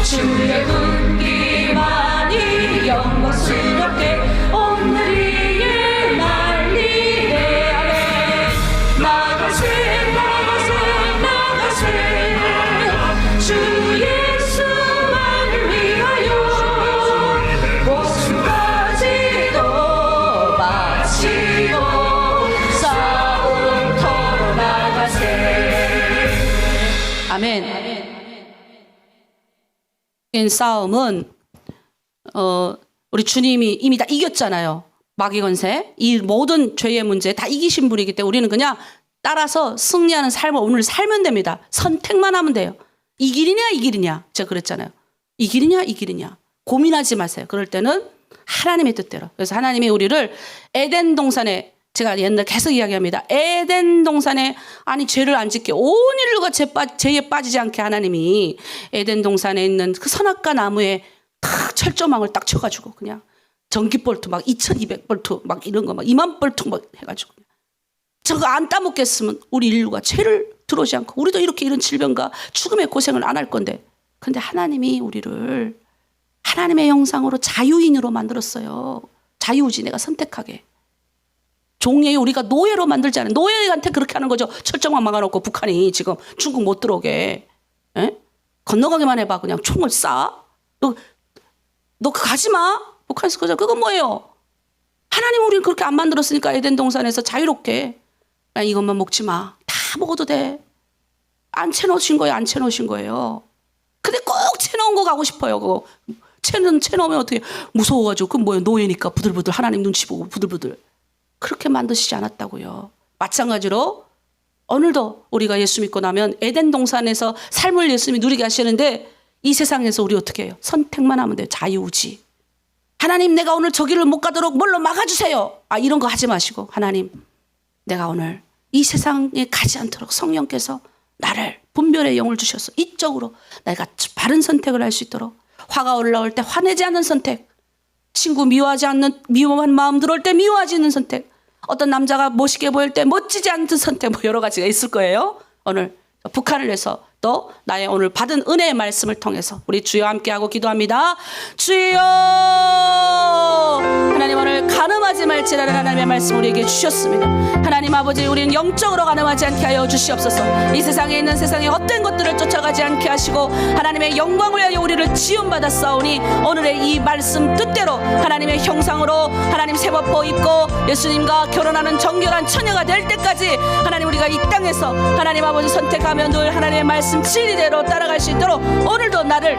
주의 군기만이 영광스럽게 오늘 위에 날리네 아멘. 나가세 나가세 나가세 주 예수만을 위하여 목숨까지도 바치고 싸움터로 나가세 아멘. 인 싸움은 우리 주님이 이미 다 이겼잖아요. 마귀 권세, 이 모든 죄의 문제 다 이기신 분이기 때문에 우리는 그냥 따라서 승리하는 삶을 오늘 살면 됩니다. 선택만 하면 돼요. 이 길이냐 이 길이냐 제가 그랬잖아요. 이 길이냐 이 길이냐 고민하지 마세요. 그럴 때는 하나님의 뜻대로. 그래서 하나님이 우리를 에덴 동산에 제가 옛날 계속 이야기합니다. 에덴 동산에 아니 죄를 안 짓게 온 인류가 죄에 빠지지 않게 하나님이 에덴 동산에 있는 그 선악과 나무에 탁 철조망을 딱 쳐가지고 그냥 전기볼트 막 2200볼트 막 이런 거 막 2만 볼트 막 해가지고 저거 안 따먹겠으면 우리 인류가 죄를 들어오지 않고 우리도 이렇게 이런 질병과 죽음의 고생을 안 할 건데 근데 하나님이 우리를 하나님의 형상으로 자유인으로 만들었어요. 자유지 내가 선택하게. 종의 우리가 노예로 만들지 않아요. 노예한테 그렇게 하는 거죠. 철조망 막아놓고 북한이 지금 중국 못 들어오게. 에? 건너가기만 해봐. 그냥 총을 쏴. 너 그거 가지 마. 북한에서 그건 뭐예요? 하나님 우리는 그렇게 안 만들었으니까 에덴 동산에서 자유롭게 이것만 먹지 마. 다 먹어도 돼. 안 채놓으신 거예요. 안 채놓으신 거예요. 근데 꼭 채놓은 거 가고 싶어요. 그거 채놓으면 어떻게 무서워가지고 그건 뭐예요? 노예니까 부들부들 하나님 눈치 보고 부들부들. 그렇게 만드시지 않았다고요. 마찬가지로 오늘도 우리가 예수 믿고 나면 에덴 동산에서 삶을 예수님이 누리게 하시는데 이 세상에서 우리 어떻게 해요? 선택만 하면 돼요. 자유의지. 하나님 내가 오늘 저기를 못 가도록 뭘로 막아주세요. 이런 거 하지 마시고 하나님 내가 오늘 이 세상에 가지 않도록 성령께서 나를 분별의 영을 주셔서 이쪽으로 내가 바른 선택을 할 수 있도록 화가 올라올 때 화내지 않는 선택 친구 미워하지 않는 미워한 마음 들어올 때 미워하지 않는 선택 어떤 남자가 멋있게 보일 때 멋지지 않는 선택 뭐 여러 가지가 있을 거예요. 오늘 북한을 위해서 또 나의 오늘 받은 은혜의 말씀을 통해서 우리 주여 함께하고 기도합니다. 주여, 하나님 오늘 가늠하지 말지라는 하나님의 말씀 우리에게 주셨습니다. 하나님 아버지, 우리는 영적으로 가늠하지 않게 하여 주시옵소서. 이 세상에 있는 세상의 헛된 것들을 쫓아가지 않게 하시고 하나님의 영광을 위하여 우리를 지원받았사오니 오늘의 이 말씀 뜻대로 하나님의 형상으로 하나님 세법보 입고 예수님과 결혼하는 정결한 처녀가 될 때까지 하나님 우리가 이 땅에서 하나님 아버지 선택하며 늘 하나님의 말씀 진리대로 따라갈 수 있도록 오늘도 나를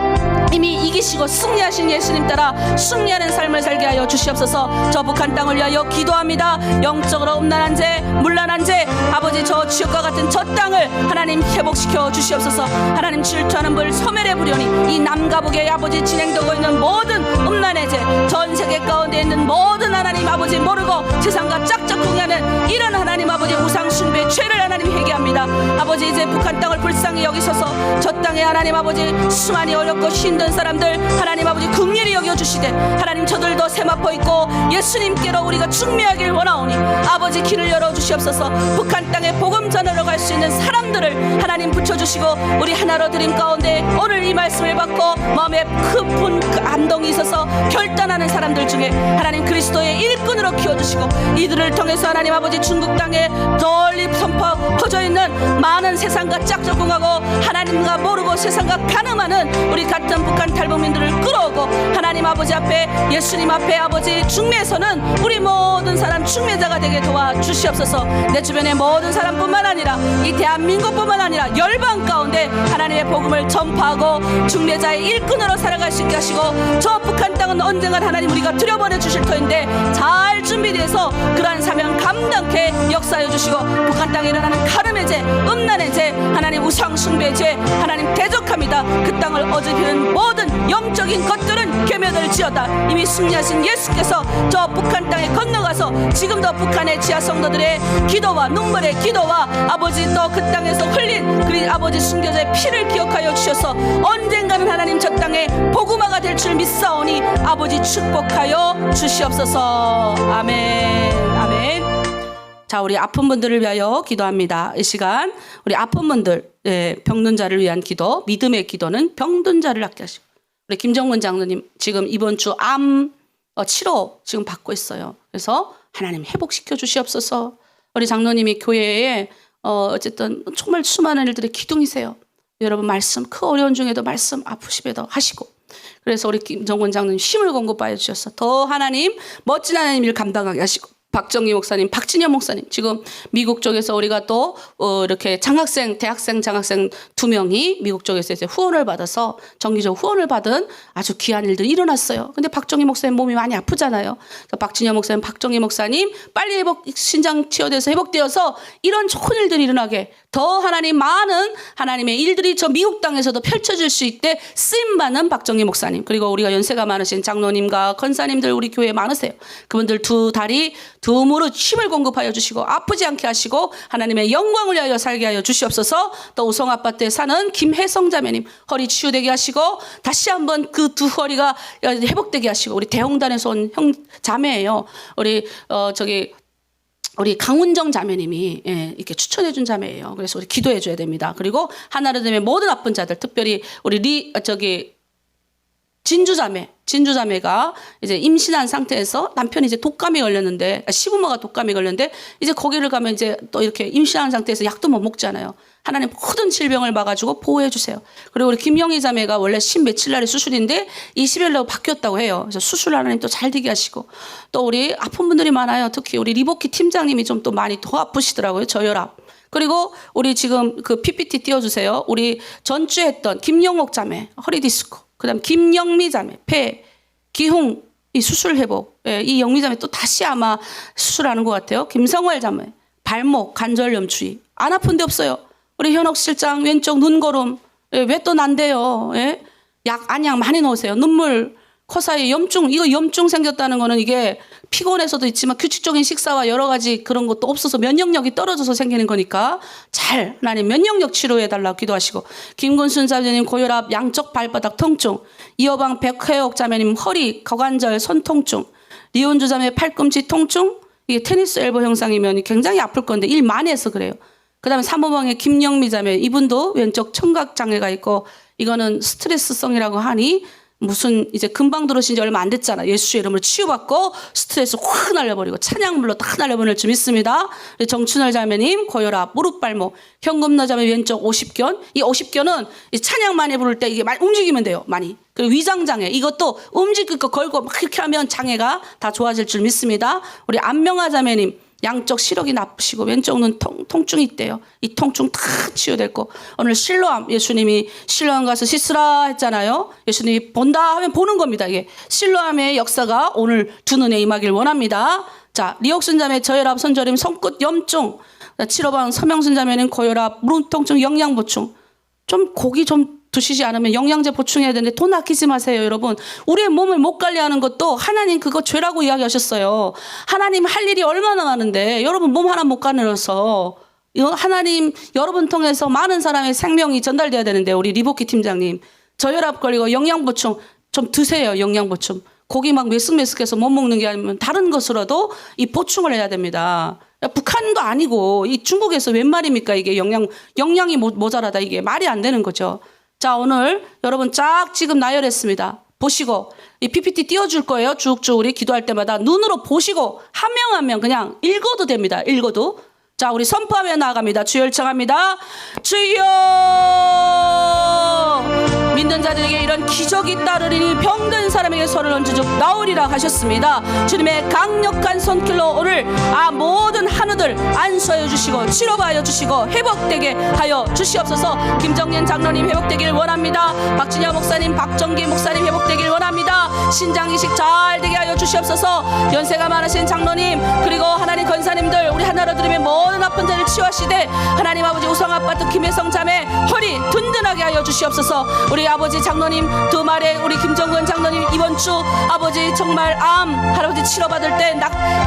이미 이기시고 승리하신 예수님 따라 승리하는 삶을 살게 하여 주시옵소서. 저 북한 땅을 위하여 기도합니다. 영적으로 음란한 죄, 문란한 죄, 아버지 저 지역과 같은 저 땅을 하나님 회복시켜 주시옵소서. 하나님 질투하는 불 소멸해 부려니 이 남과 북의 아버지 진행되고 있는 모든 음란의 죄, 전 세계 가운데 있는 모든 하나님 아버지 모르고 세상과 짝짝꿍이 하는 이런 하나님 아버지 우상 숭배 죄를 하나님 회개합니다. 아버지 이제 북한 땅을 불쌍히 여기셔서 저 땅에 하나님 아버지 수많이 어렵고 힘든 사람들 하나님 아버지 긍휼히 여겨주시되 하나님 저들도 세마포 있고 예수님께로 우리가 중매하길 원하오니 아버지 길을 열어주시옵소서. 북한 땅에 복음 전하러 갈 수 있는 사람들을 하나님 붙여주시고 우리 하나로 드림 가운데 오늘 이 말씀을 받고 마음에 깊은 감동이 있어서 결단하는 사람들 중에 하나님 그리스도의 일꾼으로 키워주시고 이들을 통해서 하나님 아버지 중국 땅에 널리 선포 퍼져있는 많은 세상과 짝짝꿍하고 하나님과 모르고 세상과 가늠하는 우리 같은 북한 탈북민들을 끌어오고 하나님 아버지 앞에 예수님 앞에 아버지 중매에서는 우리 모든 사람 중매자가 되게 도와주시옵소서. 내 주변의 모든 사람뿐만 아니라 이 대한민국뿐만 아니라 열방 가운데 하나님의 복음을 전파하고 중매자의 일꾼으로 살아갈 수 있게 하시고 저 북한 땅은 언젠가 하나님 우리가 들여보내 주실 터인데 잘 준비돼서 그러한 사명 감당케 역사해 주시고 북한 땅에 일어나는 가늠의 죄, 음란의 죄, 하나님 우상 숭배 죄 하나님 대적합니다. 그 땅을 어지르는 모든 영적인 것들은 괴멸을지어다. 이미 승리하신 예수께서 저 북한 땅에 건너가서 지금도 북한의 지하 성도들의 기도와 눈물의 기도와 아버지 또 그 땅에서 흘린 그리 아버지 순교자의 피를 기억하여 주셔서 언젠가는 하나님 저 땅에 복음화가 될 줄 믿사오니 아버지 축복하여 주시옵소서. 아멘. 아멘. 자, 우리 아픈 분들을 위하여 기도합니다. 이 시간 우리 아픈 분들, 병든 자를 위한 기도, 믿음의 기도는 병든 자를 낫게 하시고 우리 김정문 장로님 지금 이번 주 암 치료 지금 받고 있어요. 그래서 하나님 회복시켜 주시옵소서. 우리 장로님이 교회에 어쨌든 정말 수많은 일들의 기둥이세요. 여러분 말씀 그 어려운 중에도 말씀 아프시에도 하시고 그래서 우리 김정문 장로님 힘을 공급하여 주셔서 더 하나님 멋진 하나님 일 감당하게 하시고 박정희 목사님, 박진현 목사님 지금 미국 쪽에서 우리가 또 이렇게 장학생, 대학생, 장학생 2명이 미국 쪽에서 이제 후원을 받아서 정기적 후원을 받은 아주 귀한 일들이 일어났어요. 근데 박정희 목사님 몸이 많이 아프잖아요. 그래서 박진현 목사님, 박정희 목사님 빨리 신장 치료돼서 회복되어서 이런 좋은 일들이 일어나게 더 하나님 많은 하나님의 일들이 저 미국 땅에서도 펼쳐질 수 있게 쓰임받는 박정희 목사님 그리고 우리가 연세가 많으신 장로님과 권사님들 우리 교회에 많으세요. 그분들 두 다리 두 무릎 힘을 공급하여 주시고 아프지 않게 하시고 하나님의 영광을 위하여 살게 하여 주시옵소서. 또 우성 아파트에 사는 김혜성 자매님 허리 치유되게 하시고 다시 한번 그 두 허리가 회복되게 하시고 우리 대홍단에서 온 형 자매예요. 우리 강훈정 자매님이 이렇게 추천해 준 자매예요. 그래서 우리 기도해 줘야 됩니다. 그리고 하나로 되면 모든 아픈 자들 특별히 우리 진주자매가 이제 임신한 상태에서 남편이 이제 독감이 걸렸는데 시부모가 독감이 걸렸는데 이제 거기를 가면 이제 또 이렇게 임신한 상태에서 약도 못 먹잖아요. 하나님 모든 질병을 막아주고 보호해 주세요. 그리고 우리 김영희 자매가 원래 10 며칠 날에 수술인데 20일 날 바뀌었다고 해요. 그래서 수술 하나님 또 잘 되게 하시고 또 우리 아픈 분들이 많아요. 특히 우리 리보키 팀장님이 좀 또 많이 더 아프시더라고요. 저혈압. 그리고 우리 지금 그 PPT 띄워주세요. 우리 전주에 했던 김영옥 자매 허리 디스크. 그다음 김영미 자매 폐 기흉 이 수술 회복 이 영미 자매 또 다시 아마 수술하는 것 같아요. 김성월 자매 발목 관절염 주의 안 아픈 데 없어요. 우리 현옥 실장 왼쪽 눈거름 왜 또 난대요. 안약 많이 넣으세요. 눈물 코 사이에 염증 이거 염증 생겼다는 거는 이게 피곤해서도 있지만 규칙적인 식사와 여러 가지 그런 것도 없어서 면역력이 떨어져서 생기는 거니까 잘 하나님 면역력 치료해 달라고 기도하시고 김근순 자매님 고혈압 양쪽 발바닥 통증 이어방 백회옥 자매님 허리 거관절 손 통증 리온주 자매 팔꿈치 통증 이게 테니스 엘보 형상이면 굉장히 아플 건데 일 많이 해서 그래요. 그다음에 3호방의 김영미 자매, 이분도 왼쪽 청각 장애가 있고 이거는 스트레스성이라고 하니 무슨 이제 금방 들어오신 지 얼마 안 됐잖아. 예수의 이름으로 치유받고 스트레스 확 날려버리고 찬양물로 다 날려보낼 줄 믿습니다. 정춘월 자매님 고혈압, 무릎 발목, 현금너 자매 왼쪽 50견. 이 50견은 찬양 많이 부를 때 이게 많이 움직이면 돼요. 많이. 그리고 위장 장애, 이것도 움직일 거 걸고 막 이렇게 하면 장애가 다 좋아질 줄 믿습니다. 우리 안명아 자매님 양쪽 시력이 나쁘시고 왼쪽 눈 통증이 있대요. 이 통증 다 치유될 거. 오늘 실로암, 예수님이 실로암 가서 씻으라 했잖아요. 예수님이 본다 하면 보는 겁니다. 이게 실로암의 역사가 오늘 두 눈에 임하길 원합니다. 자, 리옥순 자매 저혈압, 손저림, 손끝 염증. 7호방 서명순 자매는 고혈압, 무릎 통증, 영양 보충. 좀 고기 좀 드시지 않으면 영양제 보충해야 되는데 돈 아끼지 마세요, 여러분. 우리의 몸을 못 관리하는 것도 하나님 그거 죄라고 이야기하셨어요. 하나님 할 일이 얼마나 많은데 여러분 몸 하나 못 가늘어서 하나님 여러분 통해서 많은 사람의 생명이 전달돼야 되는데 우리 리보키 팀장님 저혈압 걸리고 영양 보충 좀 드세요. 영양 보충. 고기 막 메쓱메쓱해서 못 먹는 게 아니면 다른 것으로도 이 보충을 해야 됩니다. 북한도 아니고 이 중국에서 웬 말입니까? 이게 영양이 모자라다. 이게 말이 안 되는 거죠. 자, 오늘 여러분 쫙 지금 나열했습니다. 보시고 이 PPT 띄워줄 거예요. 쭉쭉 우리 기도할 때마다 눈으로 보시고 한 명 한 명 그냥 읽어도 됩니다. 읽어도. 자, 우리 선포하며 나아갑니다. 주여 요청합니다. 주여, 믿는 자들에게 이런 기적이 따르리니 병든 사람에게 손을 얹어줘 나오리라 하셨습니다. 주님의 강력한 손길로 오늘 모든 한우들 안수하여 주시고 치료하여 주시고 회복되게 하여 주시옵소서. 김정년 장로님 회복되길 원합니다. 박진여 목사님, 박정기 목사님 회복되길 원합니다. 신장 이식 잘 되게 하여 주시옵소서. 연세가 많으신 장로님 그리고 하나님 권사님들 우리 하나로 들으면 모든 아픈 자를 치유하시되 하나님 아버지 우성아파트 김혜성 자매 허리 든든하게 하여 주시옵소서. 우리 아버지 장로님 두 말에 우리 김정근 장로님 이번 주 아버지 정말 암 할아버지 치료받을 때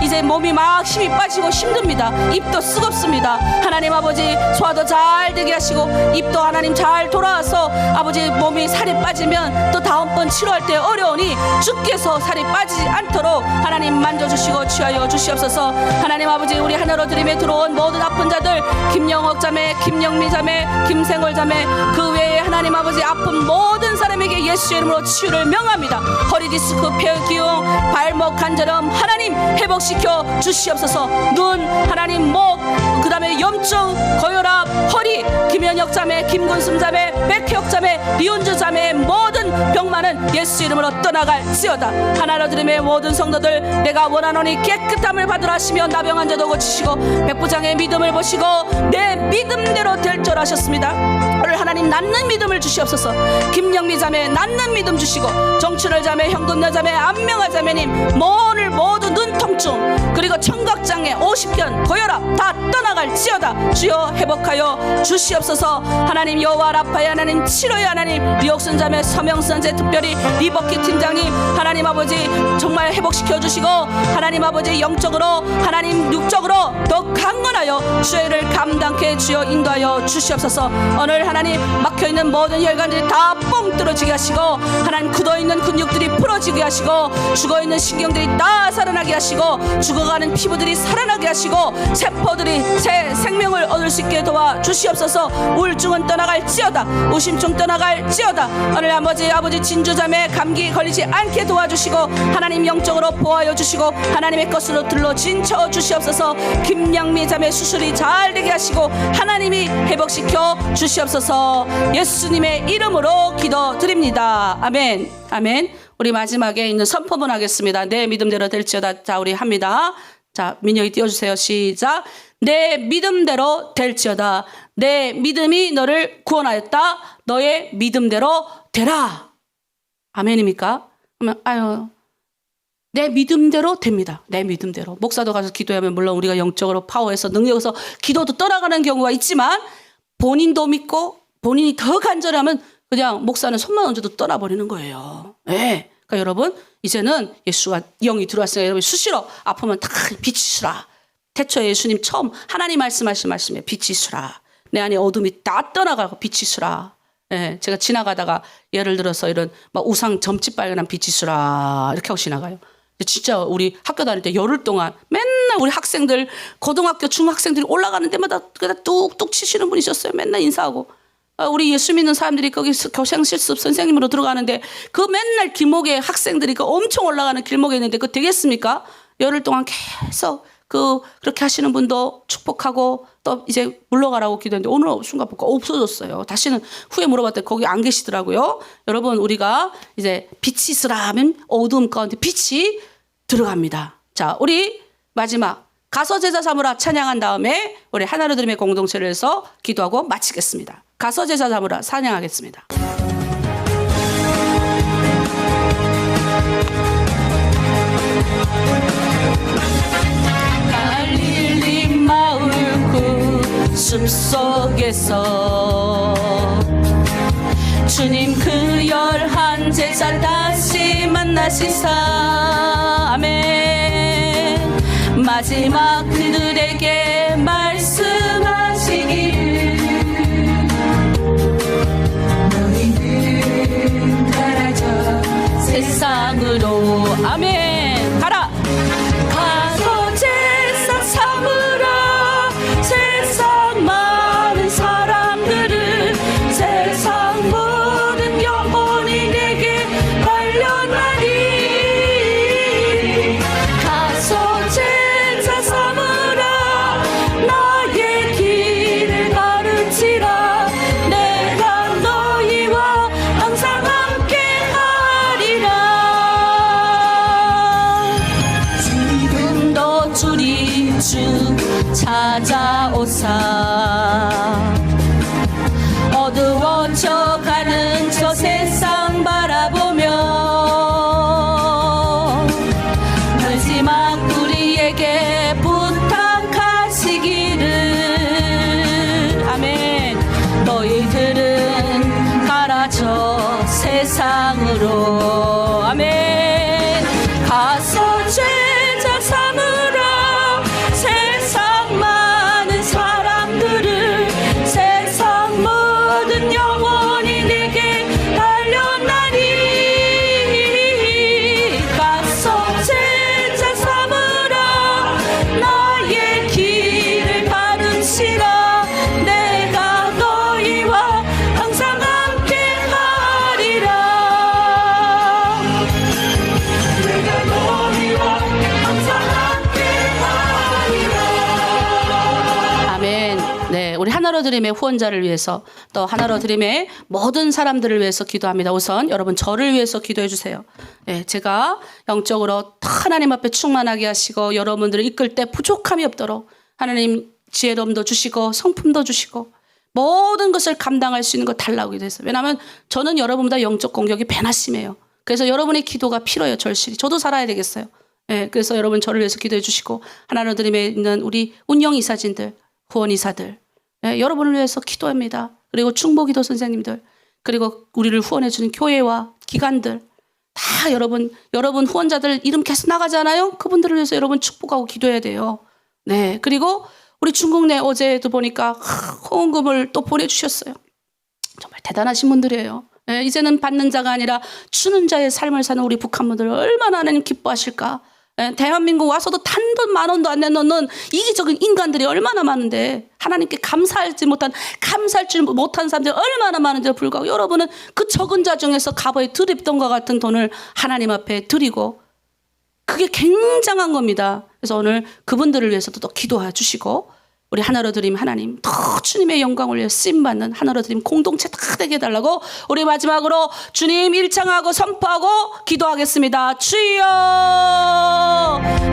이제 몸이 막 힘이 빠지고 힘듭니다. 입도 쓰겁습니다. 하나님 아버지 소화도 잘 되게 하시고 입도 하나님 잘 돌아와서 아버지 몸이 살이 빠지면 또 다음번 치료할 때 어려우니 주께서 살이 빠지지 않도록 하나님 만져주시고 치유하여 주시옵소서. 하나님 아버지 우리 하나로 드림에 들어온 모든 아픈 자들 김영옥 자매, 김영미 자매, 김생월 자매 그 외에 하나님 아버지 아픈 모든 사람에게 예수의 이름으로 치유를 명합니다. 허리 디스크, 폐기용, 발목 간절함 하나님 회복시켜 주시옵소서. 눈 하나님 목 그 다음에 염증, 고혈압, 허리 김현혁 자매, 김군순 자매, 백혁 자매, 리온주 자매의 모든 병만은 예수 이름으로 떠나갈지어다. 하나로 드림의 모든 성도들 내가 원하노니 깨끗함을 받으라 하시며 나병한 자도 고치시고 백부장의 믿음을 보시고 내 믿음대로 될 줄 아셨습니다. 오늘 하나님 낫는 믿음을 주시옵소서. 김영미 자매 낫는 믿음 주시고 정춘월 자매, 현금여 자매, 안명아 자매님 오늘 모두 눈통증 그리고 청각장애 50견 고혈압 다 떠나갈지어다. 주여 회복하여 주시옵소서. 하나님 여호와 라파의 하나님 치료의 하나님 리옥순 자매, 서명선제 특별히 리버키 팀장님 하나님 아버지 정말 회복시켜 주시고 하나님 아버지 영적으로 하나님 육적으로 더 강건하여 주의를 감당케 주여 인도하여 주시옵소서. 오늘 하나님 막혀있는 모든 혈관들이 다 뻥 뚫어지게 하시고 하나님 굳어있는 근육들이 풀어지게 하시고 죽어있는 신경들이 다 살아나게 하시고 죽어가는 피부들이 살아나게 하시고 세포들이 새 생명을 얻을 수 있게 도와 주시옵소서. 우울증은 떠나갈지어다. 우심증 떠나갈지어다. 오늘 아버지 진주자매 감기 걸리지 않게 도와주시고 하나님 영적으로 보호하여 주시고 하나님의 것으로 둘러진쳐 주시옵소서. 김양미 자매 수술이 잘 되게 하시고 하나님이 회복시켜 주시옵소서. 예수님의 이름으로 기도드립니다. 아멘. 아멘. 우리 마지막에 있는 선포문 하겠습니다. 내 믿음대로 될지어다. 자, 우리 합니다. 자, 민혁이 띄워주세요. 시작. 내 믿음대로 될지어다. 내 믿음이 너를 구원하였다. 너의 믿음대로 되라. 아멘입니까? 그러면 내 믿음대로 됩니다. 내 믿음대로. 목사도 가서 기도하면 물론 우리가 영적으로 파워해서 능력에서 기도도 떠나가는 경우가 있지만 본인도 믿고 본인이 더 간절하면 그냥 목사는 손만 얹어도 떠나버리는 거예요. 네. 그러니까 여러분 이제는 예수가 영이 들어왔으니까 여러분 수시로 아프면 다 빛이시라. 태초에 예수님 처음 하나님 말씀하신 말씀에 빛이시라. 내 안에 어둠이 다 떠나가고 빛이시라. 네. 제가 지나가다가 예를 들어서 이런 막 우상 점집 발견한 빛이시라 이렇게 하고 지나가요. 진짜 우리 학교 다닐 때 열흘 동안 맨날 우리 학생들, 고등학교, 중학생들이 올라가는 데마다 그냥 뚝뚝 치시는 분이셨어요. 맨날 인사하고. 우리 예수 믿는 사람들이 거기 교생 실습 선생님으로 들어가는데 그 맨날 길목에 학생들이 그 엄청 올라가는 길목에 있는데 그거 되겠습니까? 열흘 동안 계속 그렇게 하시는 분도 축복하고 또 이제 물러가라고 기도했는데 오늘 순간 보니까 없어졌어요. 다시는 후에 물어봤더니 거기 안 계시더라고요. 여러분, 우리가 이제 빛이 있으라면 어두움 가운데 빛이 들어갑니다. 자, 우리 마지막 가서 제자 삼으라 찬양한 다음에 우리 하나로 드림의 공동체를 해서 기도하고 마치겠습니다. 가서 제자 삼으라 찬양하겠습니다. 갈릴리 마을 그 숲속에서 주님 그 11 제자 다시 만나시사 아멘. 마지막 그들에게 말씀하시기를 너희는 가라져 세상으로 아멘. 가라. 가서 제사 삼으라 세상 많은 사람들을 세상 모든 영혼이 내게 달려나니 가서 제자 삼으라 나의 길을 가르치라 내가 너희와 항상 함께 하리라. 지금도 주리 주 찾아오사 어두워져 가는 저 세상 바라보며 마지막 우리에게 부탁하시기를 아멘. 너희들은 가라져 세상으로 아멘. 가서 제자 삼으라 세상 많은 사람들을 세상 모든 영혼이 내게 달려나니 가서 제자 삼으라 나의 길을 가르치라 내가 너희와 항상 함께 하리라. 내가 너희와 항상 함께 하리라. 아멘. 네, 우리 하나로 드림의 후원자를 위해서 또 하나로 드림의 모든 사람들을 위해서 기도합니다. 우선 여러분 저를 위해서 기도해 주세요. 네, 제가 영적으로 하나님 앞에 충만하게 하시고 여러분들을 이끌 때 부족함이 없도록 하나님 지혜로움도 주시고 성품도 주시고 모든 것을 감당할 수 있는 거 달라고 기도했어요. 왜냐하면 저는 여러분보다 영적 공격이 배나 심해요. 그래서 여러분의 기도가 필요해요. 절실히. 저도 살아야 되겠어요. 네, 그래서 여러분 저를 위해서 기도해 주시고 하나로 드림에 있는 우리 운영 이사진들, 후원 이사들, 네, 여러분을 위해서 기도합니다. 그리고 충보기도 선생님들, 그리고 우리를 후원해 주는 교회와 기관들 다 여러분 후원자들 이름 계속 나가잖아요. 그분들을 위해서 여러분 축복하고 기도해야 돼요. 네, 그리고 우리 중국 내 어제도 보니까 후원금을 또 보내주셨어요. 정말 대단하신 분들이에요. 네, 이제는 받는 자가 아니라 주는 자의 삶을 사는 우리 북한분들 얼마나 하나님 기뻐하실까. 네, 대한민국 와서도 단돈 10,000원도 안 내놓는 이기적인 인간들이 얼마나 많은데 하나님께 감사할 줄 못한 사람들이 얼마나 많은데도 불구하고 여러분은 그 적은 자 중에서 값의 드립돈과 같은 돈을 하나님 앞에 드리고 그게 굉장한 겁니다. 그래서 오늘 그분들을 위해서도 또 기도해 주시고 우리 하나로 드림 하나님 더 주님의 영광을 위해 쓰임받는 하나로 드림 공동체 다 되게 해달라고 우리 마지막으로 주님 일창하고 선포하고 기도하겠습니다. 주여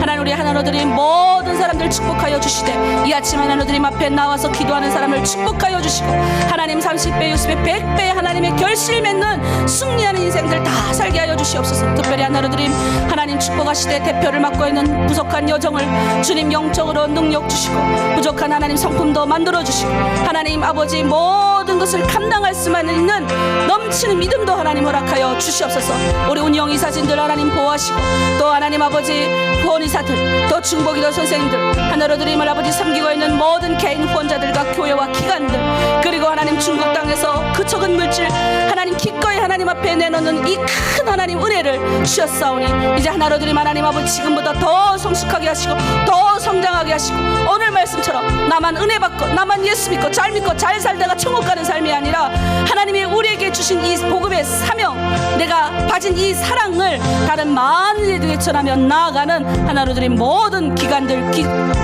하나님 우리 하나로 드림 모든 사람들 축복하여 주시되 이 아침 하나로 드림 앞에 나와서 기도하는 사람을 축복하여 주시고 하나님 30배 60배 100배 하나님의 결실 맺는 승리하는 인생들 다 살게 하여 주시옵소서. 특별히 하나로 드림 하나님 축복하시되 대표를 맡고 있는 부족한 여정을 주님 영적으로 능력 주시고 부족한 거룩한 하나님 성품도 만들어 주시고 하나님 아버지 모든 것을 감당할 수만 있는 넘치는 믿음도 하나님 허락하여 주시옵소서. 우리 운영 이사진들 하나님 보호하시고 또 하나님 아버지 후원이사들 또 중보기도 선생님들 하나로 드림을 아버지 섬기고 있는 모든 개인 후원자들과 교회와 기관들 그리고 하나님 중국 땅에서 그 적은 물질 하나님 기꺼이 하나님 앞에 내놓는 이 큰 하나님 은혜를 주셨사오니 이제 하나로 드림 하나님 아버지 지금보다 더 성숙하게 하시고 더 성장하게 하시고 오늘 말씀처럼 나만 은혜 받고 나만 예수 믿고 잘 믿고 잘 살다가 천국 가는 삶이 아니라 하나님이 우리에게 주신 이 복음의 사명 내가 가진 이 사랑을 다른 많은 이들에게 전하며 나아가는 하나로 드린 모든 기관들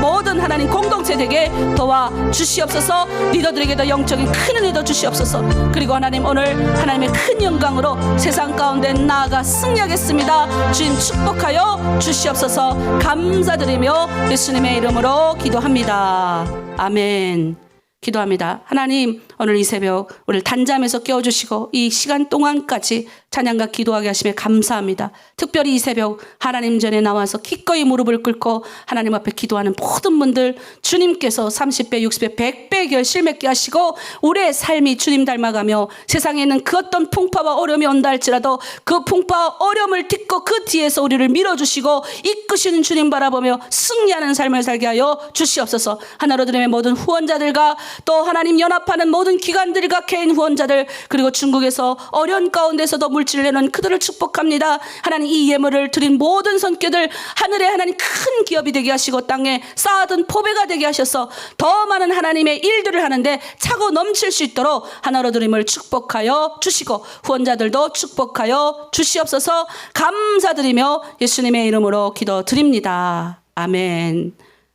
모든 하나님 공동체에게 도와 주시옵소서. 리더들에게도 영적인 큰 은혜도 주시옵소서. 그리고 하나님 오늘 하나님의 큰 영광으로 세상 가운데 나아가 승리하겠습니다. 주님 축복하여 주시옵소서. 감사드리며 예수님의 이름으로 기도합니다. 아멘. 기도합니다. 하나님 오늘 이 새벽 우리를 단잠에서 깨워주시고 이 시간 동안까지 찬양과 기도하게 하시며 감사합니다. 특별히 이 새벽 하나님 전에 나와서 기꺼이 무릎을 꿇고 하나님 앞에 기도하는 모든 분들 주님께서 30배 60배 100배 결실 맺게 하시고 우리의 삶이 주님 닮아가며 세상에 있는 그 어떤 풍파와 어려움이 온다 할지라도 그 풍파와 어려움을 딛고 그 뒤에서 우리를 밀어주시고 이끄시는 주님 바라보며 승리하는 삶을 살게 하여 주시옵소서. 하나로 드림의 모든 후원자들과 또 하나님 연합하는 모든 기관들과 개인 후원자들 그리고 중국에서 어려운 가운데서도 물질을 내는 그들을 축복합니다. 하나님 이 예물을 드린 모든 손길들 하늘에 하나님 큰 기업이 되게 하시고 땅에 쌓아둔 포배가 되게 하셔서 더 많은 하나님의 일들을 하는데 차고 넘칠 수 있도록 하나로 드림을 축복하여 주시고 후원자들도 축복하여 주시옵소서. 감사드리며 예수님의 이름으로 기도드립니다. 아멘.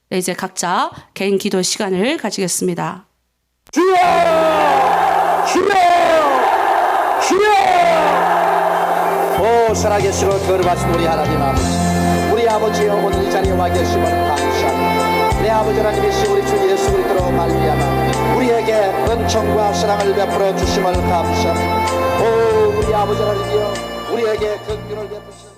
네, 이제 각자 개인 기도 시간을 가지겠습니다. 주여! 주여! 주여! 오 살아계시고 거룩하신 우리 하나님 아버지 우리 아버지여 오늘 이 자리에 와 계심을 감사합니다. 내 아버지 하나님이시 우리 주 예수 그리스도로 말미암아 우리에게 은총과 사랑을 베풀어 주심을 감사합니다. 오 우리 아버지 하나님이여 우리에게 긍휼을 베푸시는